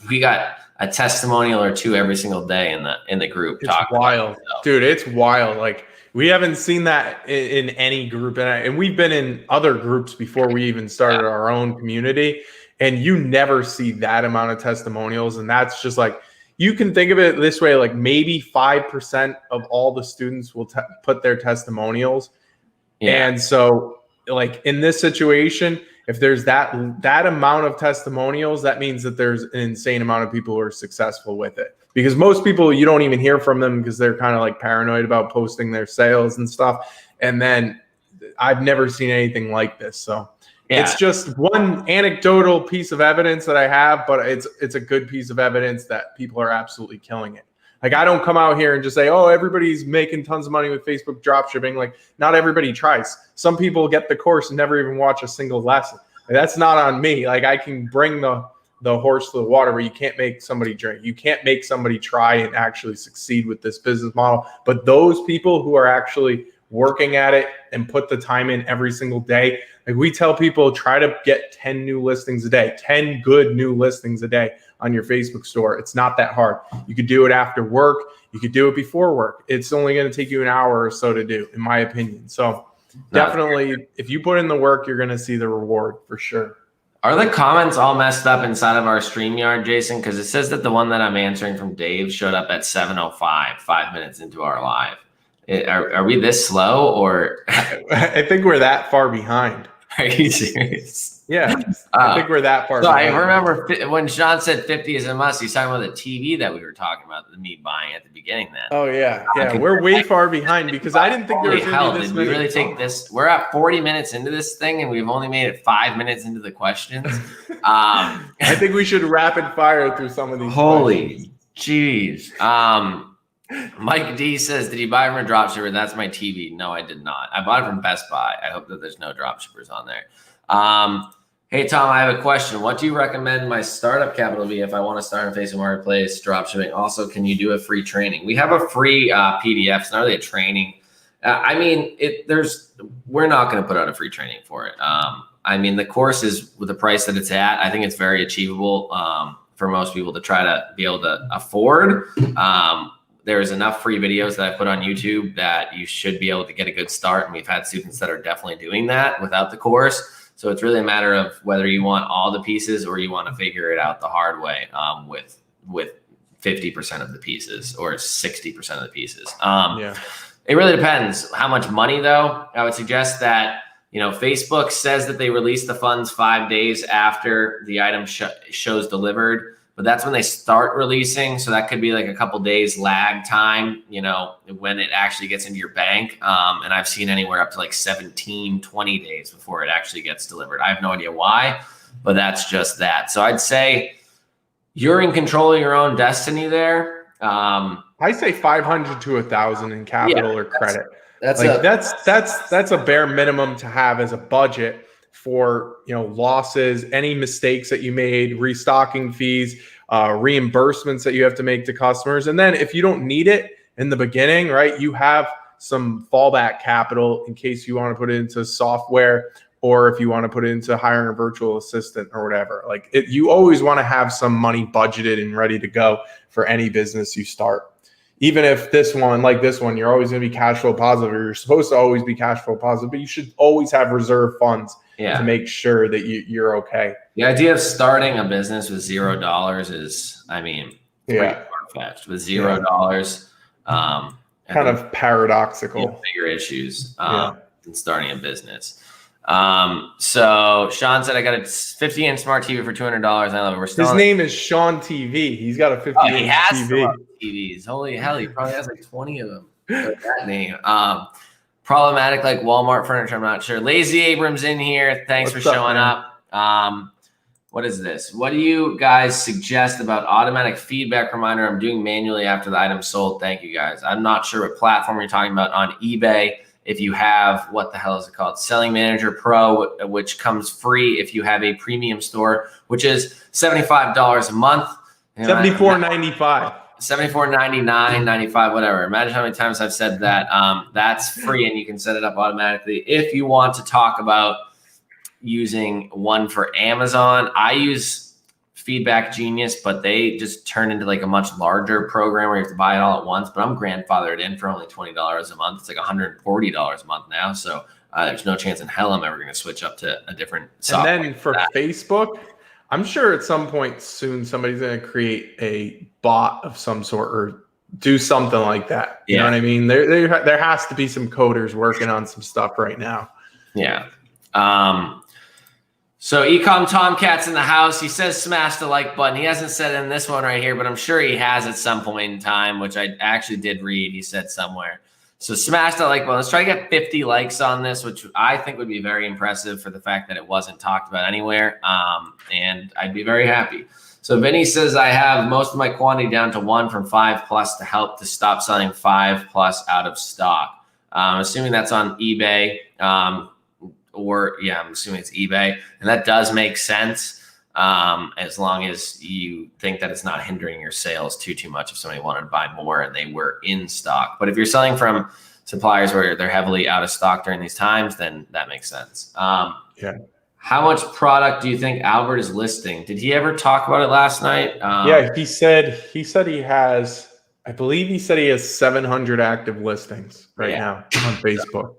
we got a testimonial or 2 every single day in the group. It's wild, dude. It's wild. Like, we haven't seen that in any group, and we've been in other groups before we even started our own community, and you never see that amount of testimonials. And that's just like, you can think of it this way, like maybe 5% of all the students will put their testimonials. Yeah. And so like in this situation, if there's that amount of testimonials, that means that there's an insane amount of people who are successful with it. Because most people, you don't even hear from them because they're kind of like paranoid about posting their sales and stuff. And then I've never seen anything like this. So it's just one anecdotal piece of evidence that I have, but it's a good piece of evidence that people are absolutely killing it. Like, I don't come out here and just say, "Oh, everybody's making tons of money with Facebook dropshipping." Like, not everybody tries. Some people get the course and never even watch a single lesson. Like, that's not on me. Like, I can bring the horse to the water, but you can't make somebody drink. You can't make somebody try and actually succeed with this business model. But those people who are actually working at it and put the time in every single day, like we tell people, try to get 10 new listings a day, 10 good new listings a day on your Facebook store. It's not that hard. You could do it after work. You could do it before work. It's only going to take you an hour or so to do, in my opinion. So definitely, if you put in the work, you're going to see the reward for sure. Are the comments all messed up inside of our StreamYard, Jason? Because it says that the one that I'm answering from Dave showed up at 7:05, 5 minutes into our live. Are we this slow, or? I think we're that far behind. Are you serious? Yeah, I think we're that far. So behind. I remember when Sean said 50 is a must, he's talking about the TV that we were talking about, me buying at the beginning then. Oh, yeah. We're way far behind because I didn't think there was going to be this many. Did we really take this? We're at 40 minutes into this thing, and we've only made it 5 minutes into the questions. I think we should rapid fire through some of these. Holy jeez. Mike D says, "Did you buy from a dropshipper?" That's my TV. No, I did not. I bought it from Best Buy. I hope that there's no dropshippers on there. Hey, Tom, I have a question. What do you recommend my startup capital be if I want to start on Facebook Marketplace dropshipping? Also, can you do a free training? We have a free PDF. It's not really a training. We're not going to put out a free training for it. I mean, the course is with the price that it's at. I think it's very achievable for most people to try to be able to afford. There's enough free videos that I put on YouTube that you should be able to get a good start. And we've had students that are definitely doing that without the course. So it's really a matter of whether you want all the pieces or you want to figure it out the hard way with 50% of the pieces or 60% of the pieces. It really depends. How much money, though? I would suggest that, Facebook says that they release the funds 5 days after the item shows delivered, but that's when they start releasing. So that could be like a couple days lag time, when it actually gets into your bank. And I've seen anywhere up to like 17, 20 days before it actually gets delivered. I have no idea why, but that's just that. So I'd say you're in control of your own destiny there. I say 500 to 1,000 in capital or credit. That's a bare minimum to have as a budget for losses, any mistakes that you made, restocking fees, reimbursements that you have to make to customers. And then if you don't need it in the beginning, right, you have some fallback capital in case you want to put it into software, or if you want to put it into hiring a virtual assistant or whatever. You always want to have some money budgeted and ready to go for any business you start. Even if this one, you're always going to be cash flow positive, or you're supposed to always be cash flow positive, but you should always have reserve funds to make sure that you're okay. The idea of starting a business with $0 is, pretty far-fetched. With $0, kind of paradoxical. Bigger issues in starting a business. So Sean said, I got a 50-inch smart TV for $200. I love it. His name is Sean TV. He's got a 50-inch TV. TVs. Holy hell, he probably has like 20 of them. That name. Problematic like Walmart furniture. I'm not sure. Lazy Abrams in here. Thanks for showing up. What is this? What do you guys suggest about automatic feedback reminder I'm doing manually after the item sold? Thank you guys. I'm not sure what platform you're talking about on eBay. If you have, what the hell is it called? Selling Manager Pro, which comes free if you have a premium store, which is $75 a month. $74.95. $74.99, $95, whatever. Imagine how many times I've said that. That's free, and you can set it up automatically. If you want to talk about using one for Amazon, I use Feedback Genius, but they just turn into like a much larger program where you have to buy it all at once. But I'm grandfathered in for only $20 a month. It's like $140 a month now. So there's no chance in hell I'm ever going to switch up to a different software. And then for Facebook, I'm sure at some point soon somebody's going to create a bot of some sort or do something like that. You know what I mean? There has to be some coders working on some stuff right now. Yeah. So Ecom Tomcat's in the house. He says smash the like button. He hasn't said it in this one right here, but I'm sure he has at some point in time, which I actually did read. He said somewhere. So smash that like button. Let's try to get 50 likes on this, which I think would be very impressive for the fact that it wasn't talked about anywhere. And I'd be very happy. So Vinny says, I have most of my quantity down to 1 from 5+ to help to stop selling 5+ out of stock. I'm assuming that's on eBay. I'm assuming it's eBay. And that does make sense as long as you think that it's not hindering your sales too much if somebody wanted to buy more and they were in stock. But if you're selling from suppliers where they're heavily out of stock during these times, then that makes sense. How much product do you think Albert is listing? Did he ever talk about it last night? He said he has, I believe he said he has 700 active listings now on Facebook.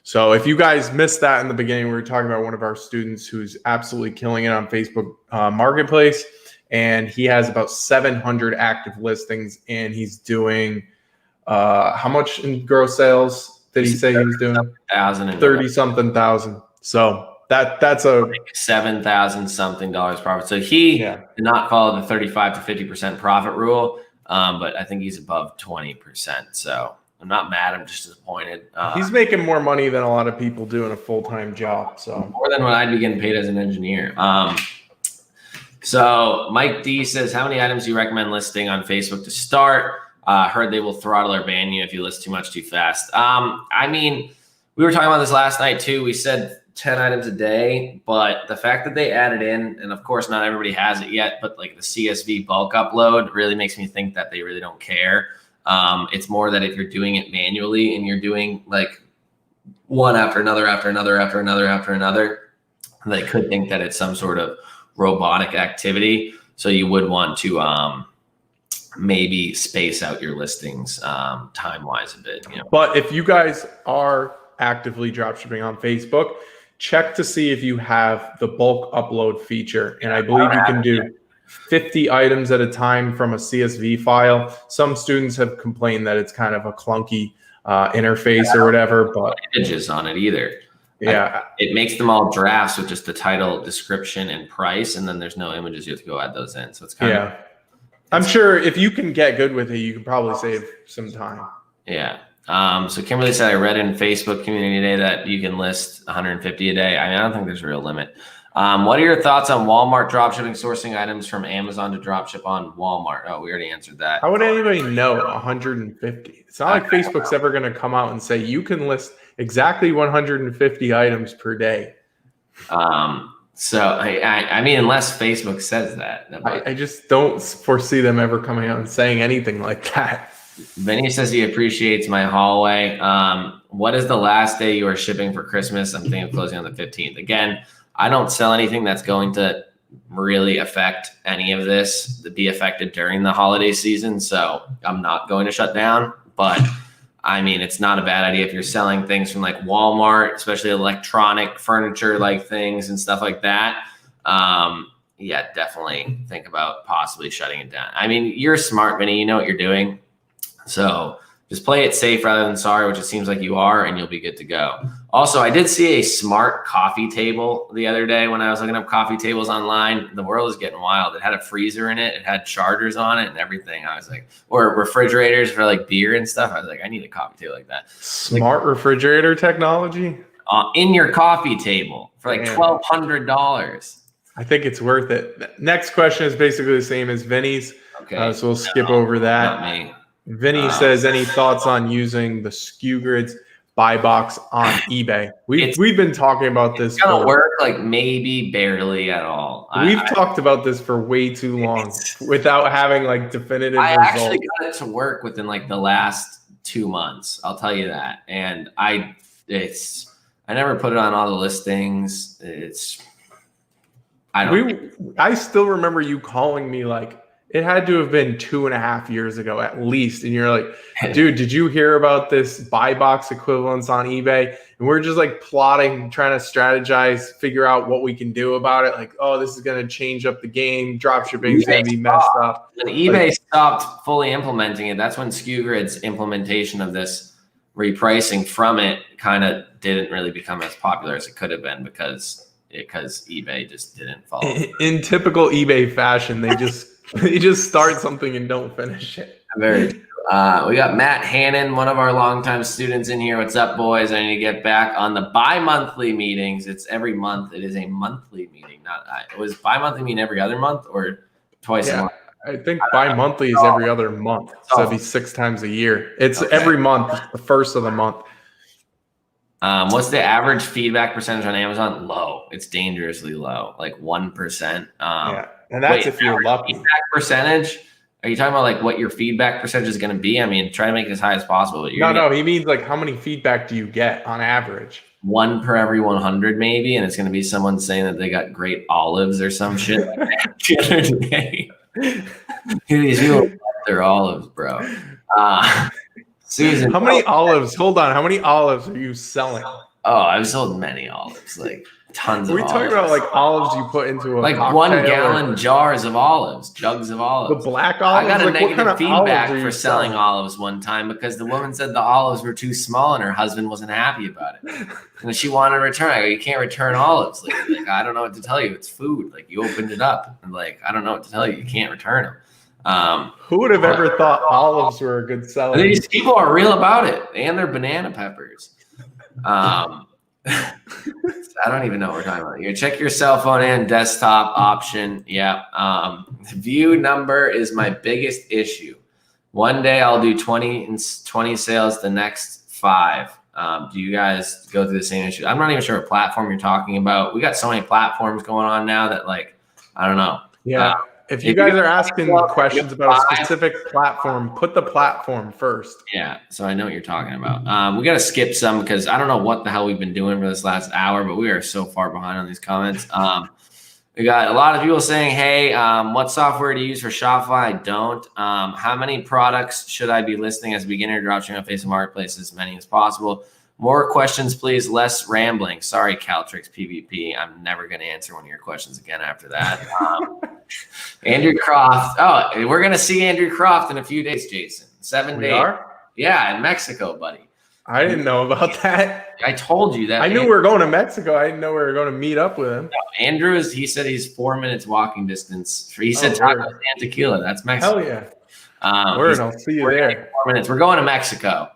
So if you guys missed that in the beginning, we were talking about one of our students who's absolutely killing it on Facebook Marketplace, and he has about 700 active listings, and he's doing how much in gross sales did he say he was doing? 30-something thousand. So that's a like $7,000 something profit. So he did not follow the 35 to 50% profit rule, but I think he's above 20%. So I'm not mad. I'm just disappointed. He's making more money than a lot of people do in a full-time job. So more than what I'd be getting paid as an engineer. So Mike D says, how many items do you recommend listing on Facebook to start? Heard they will throttle or ban you if you list too much too fast. We were talking about this last night too. We said 10 items a day, but the fact that they added in, and of course not everybody has it yet, but like the CSV bulk upload really makes me think that they really don't care. It's more that if you're doing it manually and you're doing like one after another, they could think that it's some sort of robotic activity. So you would want to maybe space out your listings time-wise a bit. But if you guys are actively dropshipping on Facebook, check to see if you have the bulk upload feature. And I believe you can do 50 items at a time from a CSV file. Some students have complained that it's kind of a clunky interface or whatever, but images on it either. Yeah, it makes them all drafts with just the title, description, and price, and then there's no images. You have to go add those in. So it's kind of. I'm sure if you can get good with it, you can probably save some time. Yeah. So Kimberly said, I read in Facebook community today that you can list 150 a day. I mean, I don't think there's a real limit. What are your thoughts on Walmart dropshipping, sourcing items from Amazon to dropship on Walmart? Oh, we already answered that. How would anybody know 150? It's not like Facebook's ever going to come out and say you can list exactly 150 items per day. So I mean, unless Facebook says that. I just don't foresee them ever coming out and saying anything like that. Vinny says he appreciates my hallway. What is the last day you are shipping for Christmas? I'm thinking of closing on the 15th. Again, I don't sell anything that's going to really affect any of this to be affected during the holiday season. So I'm not going to shut down, but I mean, it's not a bad idea if you're selling things from like Walmart, especially electronic furniture like things and stuff like that. Yeah, definitely think about possibly shutting it down. I mean, you're smart, Vinny. You know what you're doing. So just play it safe rather than sorry, which it seems like you are, and you'll be good to go. Also, I did see a smart coffee table the other day when I was looking up coffee tables online. The world is getting wild. It had a freezer in it. It had chargers on it and everything. I was like, or refrigerators for like beer and stuff. I was like, I need a coffee table like that. Smart refrigerator technology? In your coffee table for like $1,200. I think it's worth it. Next question is basically the same as Vinny's. Okay. So we'll skip over that. Not me. Vinny says, any thoughts on using the SKU grids buy box on eBay? We've been talking about this. It's gonna work like maybe barely at all. We've talked about this for way too long without having like definitive results. Actually got it to work within like the last 2 months. I'll tell you that. And I never put it on all the listings. I still remember you calling me like, it had to have been 2.5 years ago at least. And you're like, dude, did you hear about this buy box equivalence on eBay? And we're just like plotting, trying to strategize, figure out what we can do about it. Like, oh, this is going to change up the game. Dropshipping is going to be messed up. When eBay stopped fully implementing it, that's when SKU Grid's implementation of this repricing from it kind of didn't really become as popular as it could have been because eBay just didn't follow. In typical eBay fashion, they just start something and don't finish it. Very true. We got Matt Hannon, one of our longtime students in here. What's up, boys? I need to get back on the bi-monthly meetings. It's every month. It is a monthly meeting. Was bi-monthly mean every other month or twice a month? I think bi-monthly is every other month. So it'd be 6 times a year. It's every month, the first of the month. What's the average feedback percentage on Amazon? Low. It's dangerously low, like 1%. And that's if you're lucky. Feedback percentage? Are you talking about like what your feedback percentage is going to be? I mean, try to make it as high as possible. But no. He means like how many feedback do you get on average? 1 per every 100 maybe, and it's going to be someone saying that they got great olives or some shit. The other day, these people love their olives, bro. Susan, how many olives? Hold on, how many olives are you selling? Oh, I've sold many olives, like tons of olives. We're talking about like olives you put into a like 1 gallon jars of olives, jugs of olives. The black olives. I got a like, negative feedback for selling olives one time because the woman said the olives were too small and her husband wasn't happy about it. And she wanted to return. I go, you can't return olives. Like I don't know what to tell you. It's food. Like you opened it up and like I don't know what to tell you. You can't return them. Who would have ever thought olives were a good seller? These people are real about it, and they're banana peppers. I don't even know what we're talking about here. Check your cell phone and desktop option. Yeah. View number is my biggest issue. One day I'll do 20 sales, the next 5. Do you guys go through the same issue? I'm not even sure what platform you're talking about. We got so many platforms going on now that like, I don't know. Yeah. If you guys are asking questions about a specific platform, put the platform first. Yeah, so I know what you're talking about. We got to skip some because I don't know what the hell we've been doing for this last hour, but we are so far behind on these comments. We got a lot of people saying, hey, what software to use for Shopify? I don't. How many products should I be listing as a beginner dropshipping on Facebook Marketplace? As many as possible. More questions, please. Less rambling. Sorry, Caltrix PvP. I'm never going to answer one of your questions again after that. Andrew Croft. Oh, we're going to see Andrew Croft in a few days, Jason. 7 days. Are? Yeah, in Mexico, buddy. I didn't know about that. I told you that. I knew we were going to Mexico. I didn't know we were going to meet up with him. Andrew he said he's 4 minutes walking distance. He said tacos and tequila. That's Mexico. Hell yeah. I'll see you there. 4 minutes. We're going to Mexico.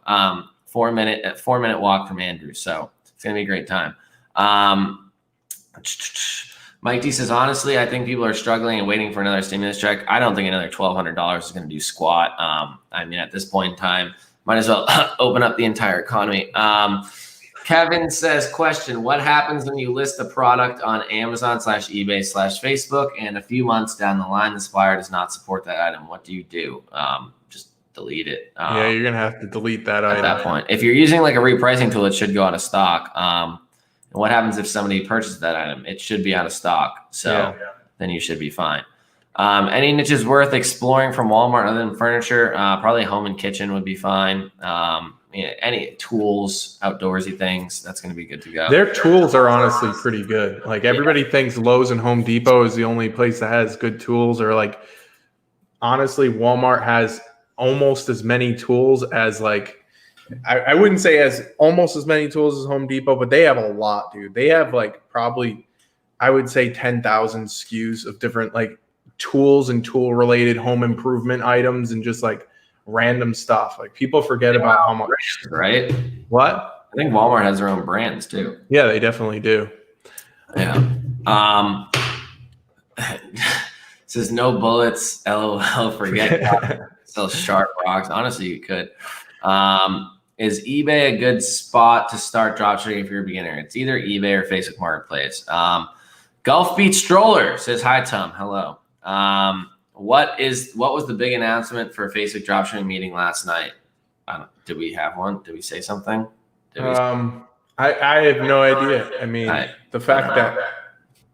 4 minute walk from Andrew. So it's going to be a great time. Mike D says, honestly, I think people are struggling and waiting for another stimulus check. I don't think another $1,200 is going to do squat. I mean, at this point in time, might as well open up the entire economy. Kevin says, question, what happens when you list a product on Amazon/eBay/Facebook and a few months down the line, the supplier does not support that item? What do you do? Just delete it. Yeah, you're going to have to delete that item. At that point. If you're using like a repricing tool, it should go out of stock. And what happens if somebody purchases that item? It should be out of stock. So then you should be fine. Any niches worth exploring from Walmart other than furniture? Probably home and kitchen would be fine. Any tools, outdoorsy things, that's going to be good to go. Their tools are honestly pretty good. Like everybody thinks Lowe's and Home Depot is the only place that has good tools, or like honestly, Walmart has almost as many tools as like I wouldn't say as almost as many tools as Home Depot, but they have a lot, dude. They have like probably I would say 10,000 SKUs of different like tools and tool related home improvement items and just like random stuff. Like people forget about how much, right? What? I think Walmart has their own brands too. Yeah, they definitely do. Yeah. Says no bullets. LOL. Forget. Sell sharp rocks. Honestly, you could. Is eBay a good spot to start dropshipping if you're a beginner? It's either eBay or Facebook Marketplace. Gulf Beach Stroller says hi, Tom. Hello. What was the big announcement for Facebook dropshipping meeting last night? Did we have one? Did we say something? I have no idea. I mean, the fact that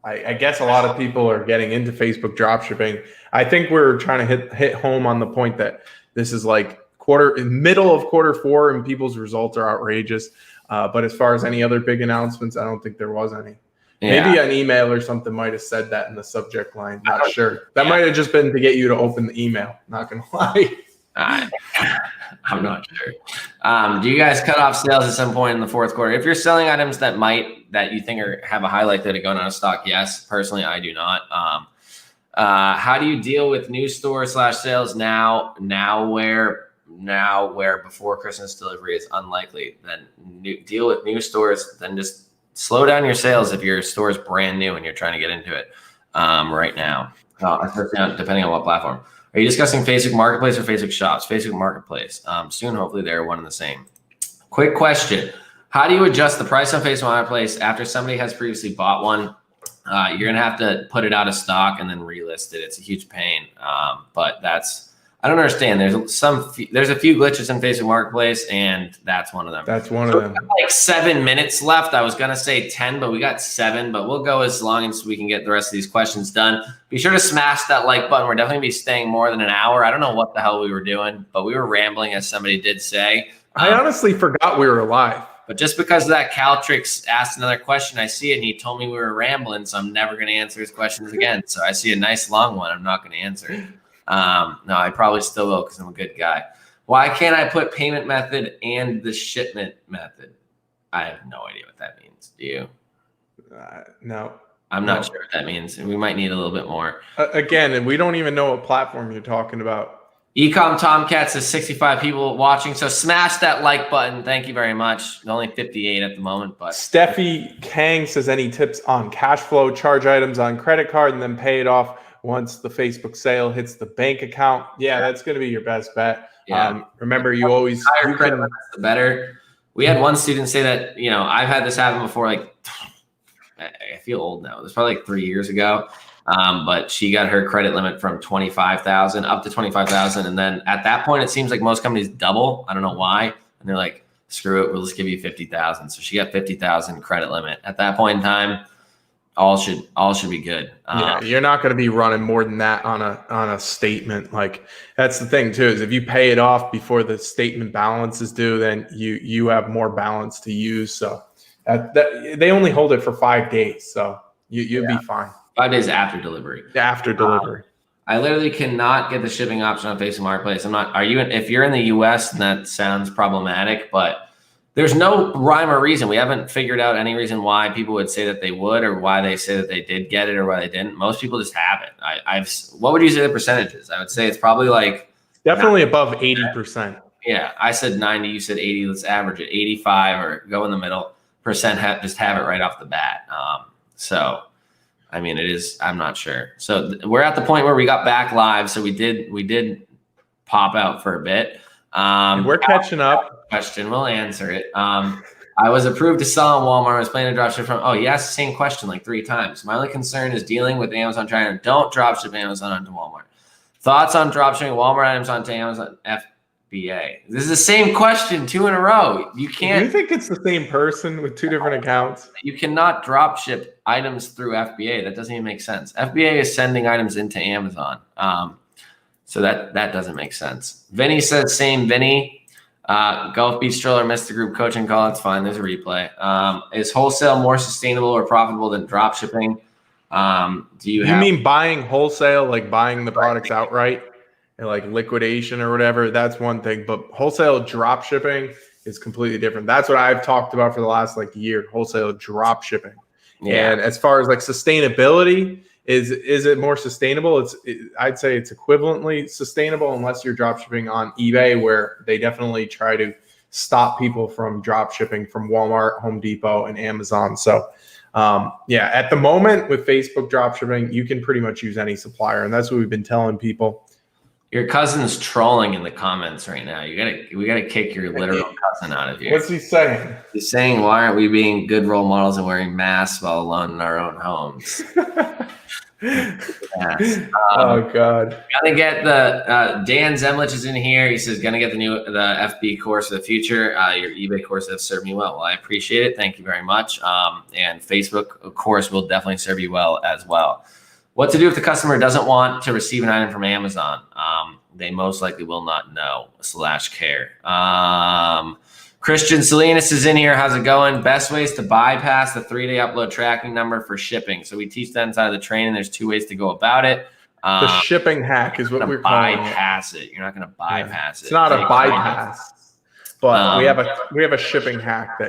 I guess a lot of people are getting into Facebook dropshipping. I think we're trying to hit home on the point that this is like middle of Q4 and people's results are outrageous. But as far as any other big announcements, I don't think there was any. Yeah. Maybe an email or something might have said that in the subject line. Not sure. That might have just been to get you to open the email. Not gonna lie. I'm not sure. Do you guys cut off sales at some point in the Q4? If you're selling items that you think have a high likelihood of going out of stock, yes. Personally, I do not. How do you deal with new store/sales now where before Christmas delivery is unlikely? Then deal with new stores. Then just slow down your sales if your store is brand new and you're trying to get into it right now, depending on what platform. Are you discussing Facebook Marketplace or Facebook Shops? Facebook Marketplace. Soon, hopefully, they're one and the same. Quick question. How do you adjust the price on Facebook Marketplace after somebody has previously bought one? You're going to have to put it out of stock and then relist it. It's a huge pain, but I don't understand. There's a few glitches in Facebook Marketplace, and that's one of them. That's one of them. Like 7 minutes left. I was gonna say 10, but we got 7. But we'll go as long as we can get the rest of these questions done. Be sure to smash that like button. We're definitely gonna be staying more than an hour. I don't know what the hell we were doing, but we were rambling, as somebody did say. I honestly forgot we were live. But just because of that, Caltrix asked another question. I see it, and he told me we were rambling, so I'm never gonna answer his questions again. So I see a nice long one. I'm not gonna answer it. No, I probably still will because I'm a good guy. Why can't I put payment method and the shipment method? I have no idea what that means. Do you? No. I'm not sure what that means. We might need a little bit more. Again, and we don't even know what platform you're talking about. Ecom Tomcat says 65 people watching. So smash that like button. Thank you very much. Only 58 at the moment. But Steffi Kang says any tips on cash flow, charge items on credit card, and then pay it off once the Facebook sale hits the bank account. Yeah, that's going to be your best bet. Yeah. Remember, the better. We had one student say that, I've had this happen before. Like, I feel old now. It was probably like 3 years ago. But she got her credit limit from 25,000 up to 25,000. And then at that point, it seems like most companies double. I don't know why. And they're like, screw it. We'll just give you 50,000. So she got 50,000 credit limit. At that point in time, all should be good. Yeah, you're not going to be running more than that on a statement. Like that's the thing too, is if you pay it off before the statement balance is due, then you have more balance to use. So that they only hold it for 5 days, so you'll be fine. 5 days after delivery. After delivery. I literally cannot get the shipping option on Facebook Marketplace. If you're in the US, then that sounds problematic, but there's no rhyme or reason. We haven't figured out any reason why people would say that they would, or why they say that they did get it, or why they didn't. Most people just have it. What would you say the percentages? I would say it's probably like definitely above 80%. Yeah, I said 90. You said 80. Let's average it. 85 or go in the middle percent. Just have it right off the bat. So, I mean, it is. I'm not sure. So we're at the point where we got back live. So we did pop out for a bit. We're catching up. Question, we'll answer it. I was approved to sell on Walmart. I was planning to dropship from. Oh, you asked the same question like 3 times. My only concern is dealing with Amazon China. Don't dropship Amazon onto Walmart. Thoughts on dropshipping Walmart items onto Amazon FBA? This is the same question 2 in a row. You can't. You think it's the same person with 2 different accounts? You cannot dropship items through FBA. That doesn't even make sense. FBA is sending items into Amazon. So that doesn't make sense. Vinny says same. Vinny. Gulf Beach Stroller missed the group coaching call. It's fine. There's a replay. Is wholesale more sustainable or profitable than drop shipping? Do you mean buying wholesale, like buying the products outright and like liquidation or whatever? That's one thing, but wholesale drop shipping is completely different. That's what I've talked about for the last like year, wholesale drop shipping. Yeah. And as far as like sustainability, is it more sustainable? I'd say it's equivalently sustainable unless you're drop shipping on eBay, where they definitely try to stop people from drop shipping from Walmart, Home Depot, and Amazon. So at the moment with Facebook drop shipping, you can pretty much use any supplier, and that's what we've been telling people. Your cousin's trolling in the comments right now. We gotta kick your literal cousin out of here. What's he saying? He's saying, why aren't we being good role models and wearing masks while alone in our own homes? Oh God! Gonna get the Dan Zemlich is in here. He says gonna get the FB course of the future. Your eBay course has served me well. Well, I appreciate it. Thank you very much. And Facebook, of course, will definitely serve you well as well. What to do if the customer doesn't want to receive an item from Amazon? They most likely will not know /care. Christian Salinas is in here. How's it going? Best ways to bypass the 3-day upload tracking number for shipping. So we teach that inside of the training. There's 2 ways to go about it. The shipping hack is what we're calling bypass it. You're not going to bypass it. It's not a bypass, but we have a shipping hack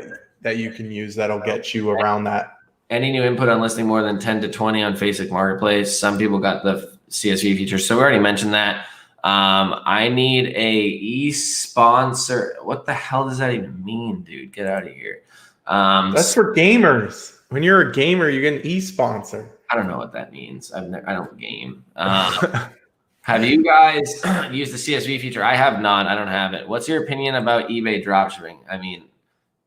that you can use that'll get you around that. Any new input on listing more than 10 to 20 on Facebook Marketplace? Some people got the CSV feature, so we already mentioned that. I need a e-sponsor. What the hell does that even mean, dude? Get out of here. That's for gamers. When you're a gamer, you get an e-sponsor. I don't know what that means. I don't game. Have you guys used the CSV feature? I have not. I don't have it. What's your opinion about eBay dropshipping? I mean,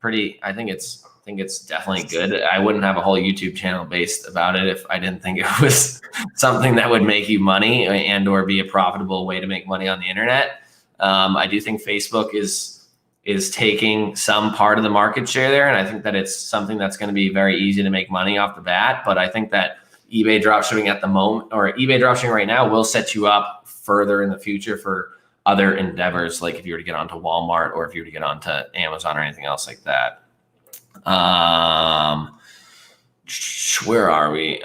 I think it's definitely good. I wouldn't have a whole YouTube channel based about it if I didn't think it was something that would make you money and or be a profitable way to make money on the internet. I do think Facebook is taking some part of the market share there, and I think that it's something that's going to be very easy to make money off the bat. But I think that eBay dropshipping at the moment, or eBay dropshipping right now, will set you up further in the future for other endeavors, like if you were to get onto Walmart or if you were to get onto Amazon or anything else like that. Where are we?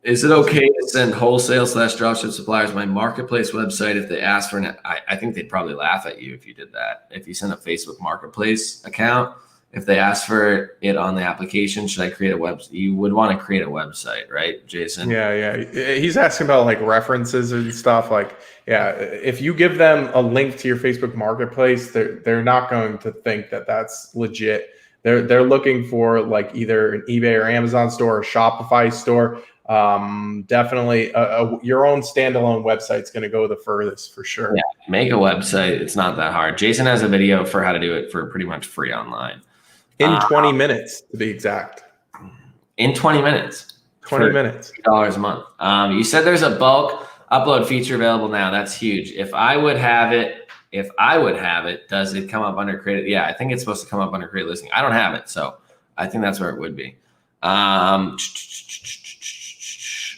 Is it okay to send wholesale / dropship suppliers my marketplace website if they ask for an? I think they'd probably laugh at you if you did that. If you send a Facebook marketplace account, if they ask for it on the application, should I create a website? You would want to create a website, right, Jason? Yeah. He's asking about like references and stuff. Like, yeah, if you give them a link to your Facebook marketplace, they're not going to think that that's legit. They're looking for like either an eBay or Amazon store or Shopify store. Definitely your own standalone website is going to go the furthest for sure. Yeah, make a website. It's not that hard. Jason has a video for how to do it for pretty much free online. In 20 minutes, to be exact. In 20 minutes. 20 minutes. $3 a month. You said there's a bulk upload feature available now. That's huge. If I would have it, does it come up under created? Yeah, I think it's supposed to come up under created listing. I don't have it, so I think that's where it would be. All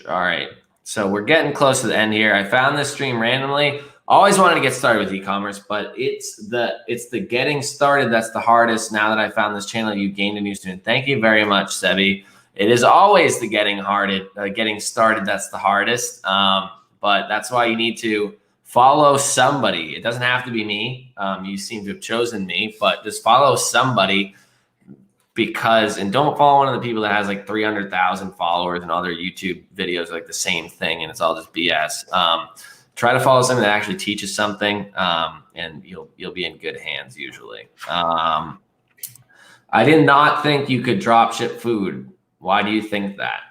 right. So we're getting close to the end here. I found this stream randomly. Always wanted to get started with e-commerce, but it's the getting started that's the hardest. Now that I found this channel, you gained a new student. Thank you very much, Sebi. It is always the getting started that's the hardest. But that's why you need to follow somebody. It doesn't have to be me. You seem to have chosen me, but just follow somebody. And don't follow one of the people that has like 300,000 followers and all their YouTube videos are like the same thing and it's all just BS. Try to follow something that actually teaches something, and you'll be in good hands usually. I did not think you could drop ship food. Why do you think that?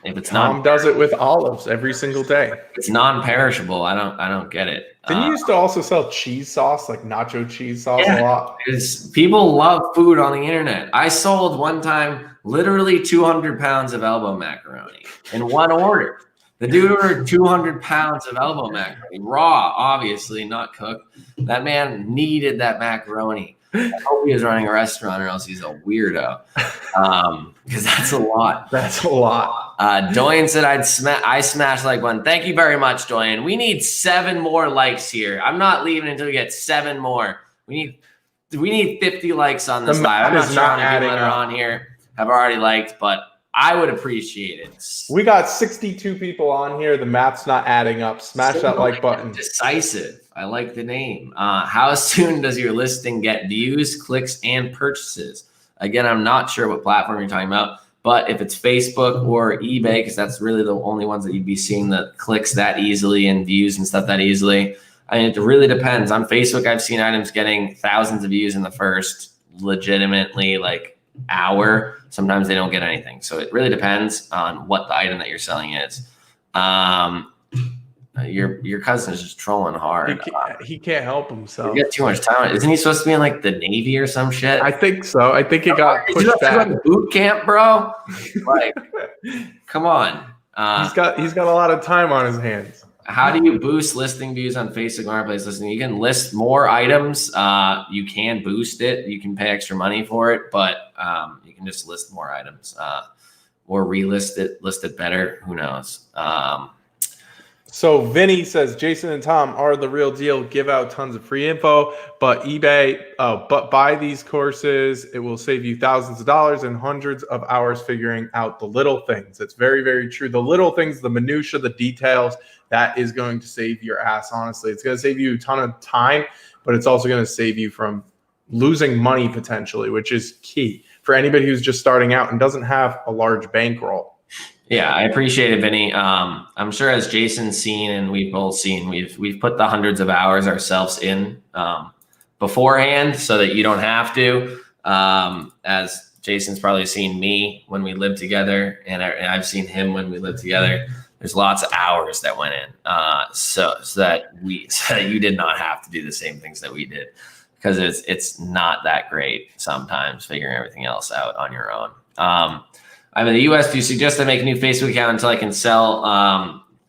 If it's Tom does it with olives every single day. It's non-perishable. I don't get it. Didn't you used to also sell cheese sauce, like nacho cheese sauce a lot? People love food on the internet. I sold one time literally 200 pounds of elbow macaroni in one order. The dude ordered 200 pounds of elbow macaroni, raw, obviously, not cooked. That man needed that macaroni. I hope he was running a restaurant or else he's a weirdo. Because that's a lot. That's a lot. Doyen said I smashed like one. Thank you very much, Doyen. We need 7 more likes here. I'm not leaving until we get 7 more. We need 50 likes on this live. I'm not sure how many people that are on here have already liked, but I would appreciate it. We got 62 people on here. The math's not adding up. Smash that like button. Decisive. I like the name. How soon does your listing get views, clicks, and purchases? Again, I'm not sure what platform you're talking about, but if it's Facebook or eBay, because that's really the only ones that you'd be seeing the clicks that easily and views and stuff that easily. I mean, it really depends. On Facebook, I've seen items getting thousands of views in the first legitimately like hour. Sometimes they don't get anything. So it really depends on what the item that you're selling is. Your cousin is just trolling hard. He can't help himself. He got too much time. Isn't he supposed to be in like the Navy or some shit? I think so. I think he got pushed back. Boot camp, bro. Like, come on. He's got a lot of time on his hands. How do you boost listing views on Facebook Marketplace listing? You can list more items. You can boost it. You can pay extra money for it, but you can just list more items or relist it, list it better. Who knows? So Vinny says, Jason and Tom are the real deal. Give out tons of free info, but but buy these courses. It will save you thousands of dollars and hundreds of hours figuring out the little things. It's very, very true. The little things, the minutia, the details, that is going to save your ass. Honestly, it's going to save you a ton of time, but it's also going to save you from losing money potentially, which is key for anybody who's just starting out and doesn't have a large bankroll. Yeah, I appreciate it, Vinny. I'm sure as Jason's seen and we've both seen, we've put the hundreds of hours ourselves in beforehand so that you don't have to. As Jason's probably seen me when we lived together, and I've seen him when we lived together. There's lots of hours that went in, so that you did not have to do the same things that we did, because it's not that great sometimes figuring everything else out on your own. I'm in the US. Do you suggest I make a new Facebook account until I can sell,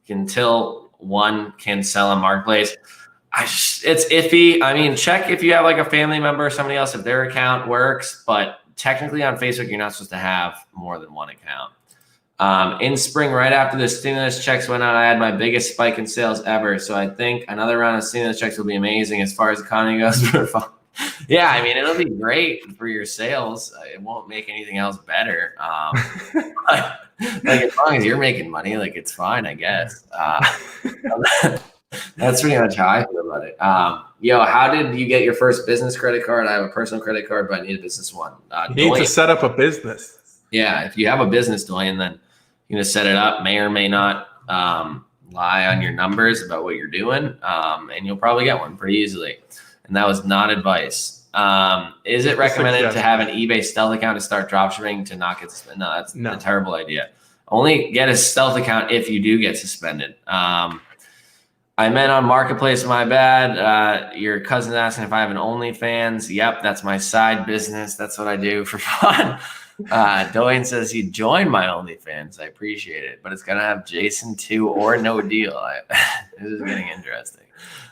until one can sell on Marketplace? It's iffy. I mean, check if you have like a family member or somebody else, if their account works, but technically on Facebook, you're not supposed to have more than one account. In spring, right after the stimulus checks went out, I had my biggest spike in sales ever. So I think another round of stimulus checks will be amazing as far as the economy goes. Yeah, I mean, it'll be great for your sales. It won't make anything else better. Like as long as you're making money, like it's fine, I guess. That's pretty much how I feel about it. How did you get your first business credit card? I have a personal credit card, but I need a business one. You need to set up a business. Yeah, if you have a business, Dwayne, then you can just set it up. May or may not lie on your numbers about what you're doing, and you'll probably get one pretty easily. And that was not advice. Is it recommended to have an eBay stealth account to start dropshipping to not get suspended? No, that's a terrible idea. Only get a stealth account if you do get suspended. I meant on Marketplace, my bad. Your cousin's asking if I have an OnlyFans. Yep, that's my side business. That's what I do for fun. Dwayne says he joined my OnlyFans. I appreciate it, but it's going to have Jason too or no deal. This is getting interesting.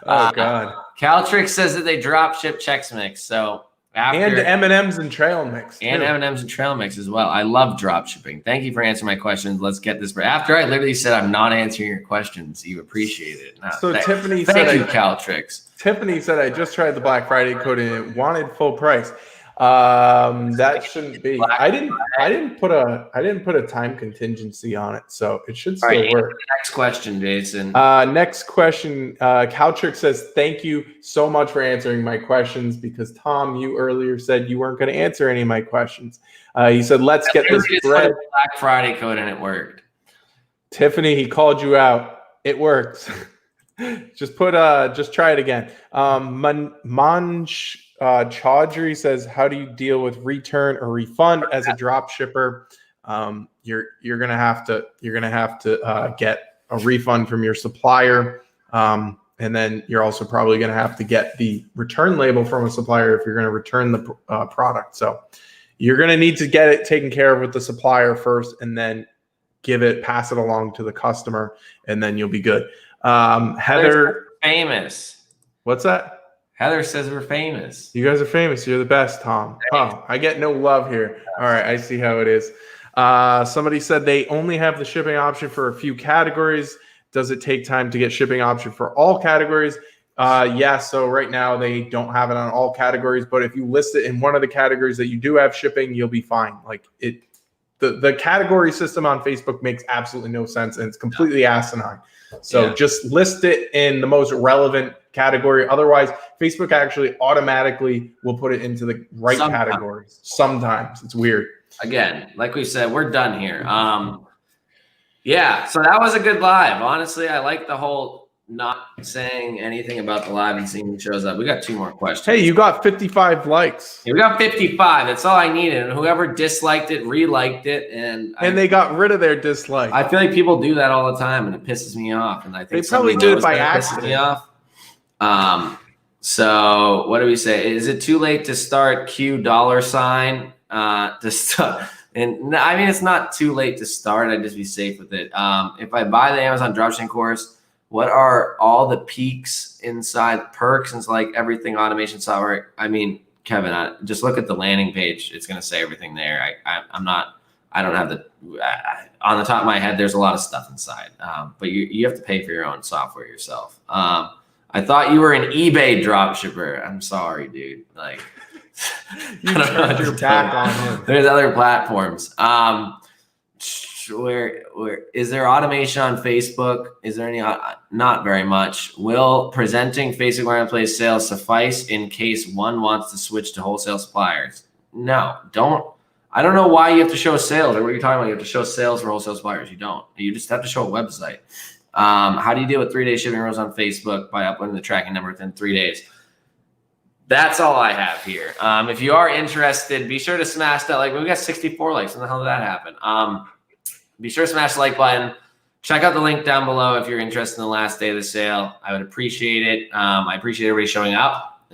Oh, God. Caltrix says that they drop ship Chex Mix. So And M&Ms and trail mix. And M&Ms and trail mix as well. I love drop shipping. Thank you for answering my questions. Let's get this. After I literally said I'm not answering your questions, you appreciate it. No, so Tiffany thank you, Caltrix. Tiffany said I just tried the Black Friday code and it wanted full price. That shouldn't be. I didn't put a time contingency on it, so it should still work. Next question, Jason. Next question. Caltrick says, "Thank you so much for answering my questions." Because Tom, you earlier said you weren't going to answer any of my questions. He said, "Let's get this bread." Black Friday code and it worked. Tiffany, he called you out. It works. Just try it again. Manj Chaudhry says, "How do you deal with return or refund as a drop shipper?" You're gonna have to get a refund from your supplier, and then you're also probably gonna have to get the return label from a supplier if you're gonna return the product. So you're gonna need to get it taken care of with the supplier first, and then pass it along to the customer, and then you'll be good. Heather, famous. What's that? Heather says we're famous. You guys are famous. You're the best, Tom. Oh, I get no love here. All right, I see how it is. Somebody said they only have the shipping option for a few categories. Does it take time to get shipping option for all categories? Yeah, so right now they don't have it on all categories, but if you list it in one of the categories that you do have shipping, you'll be fine. Like the category system on Facebook makes absolutely no sense, and it's completely asinine. So just list it in the most relevant category. Otherwise, Facebook actually automatically will put it into the right categories. Sometimes it's weird. Again, like we said, we're done here. Yeah, so that was a good live. Honestly, I like the whole not saying anything about the live and seeing who shows up. We got 2 more questions. Hey, you got 55 likes. Yeah, we got 55. That's all I needed. And whoever disliked it, re-liked it. And they got rid of their dislike. I feel like people do that all the time, and it pisses me off. And I think they probably do it by accident. Me off. So what do we say? Is it too late to start $Q to start? And I mean, it's not too late to start. I'd just be safe with it. If I buy the Amazon dropshipping course, what are all the peaks inside perks and like everything automation software? I mean, Kevin, just look at the landing page. It's going to say everything there. I don't have on the top of my head, there's a lot of stuff inside. But you have to pay for your own software yourself. I thought you were an eBay dropshipper. I'm sorry, dude. Like, you turned your back on him. There's other platforms. Where is there automation on Facebook? Is there any? Not very much. Will presenting Facebook Marketplace sales suffice in case one wants to switch to wholesale suppliers? No, don't. I don't know why you have to show sales, or what are you talking about? You have to show sales for wholesale suppliers. You don't. You just have to show a website. How do you deal with 3-day shipping rules on Facebook by uploading the tracking number within 3 days? That's all I have here. If you are interested, be sure to smash that like. We got 64 likes. When the hell did that happen? Be sure to smash the like button. Check out the link down below if you're interested in the last day of the sale. I would appreciate it. I appreciate everybody showing up.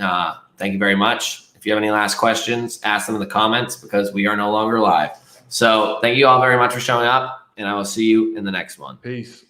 Thank you very much. If you have any last questions, ask them in the comments because we are no longer live. So thank you all very much for showing up, and I will see you in the next one. Peace.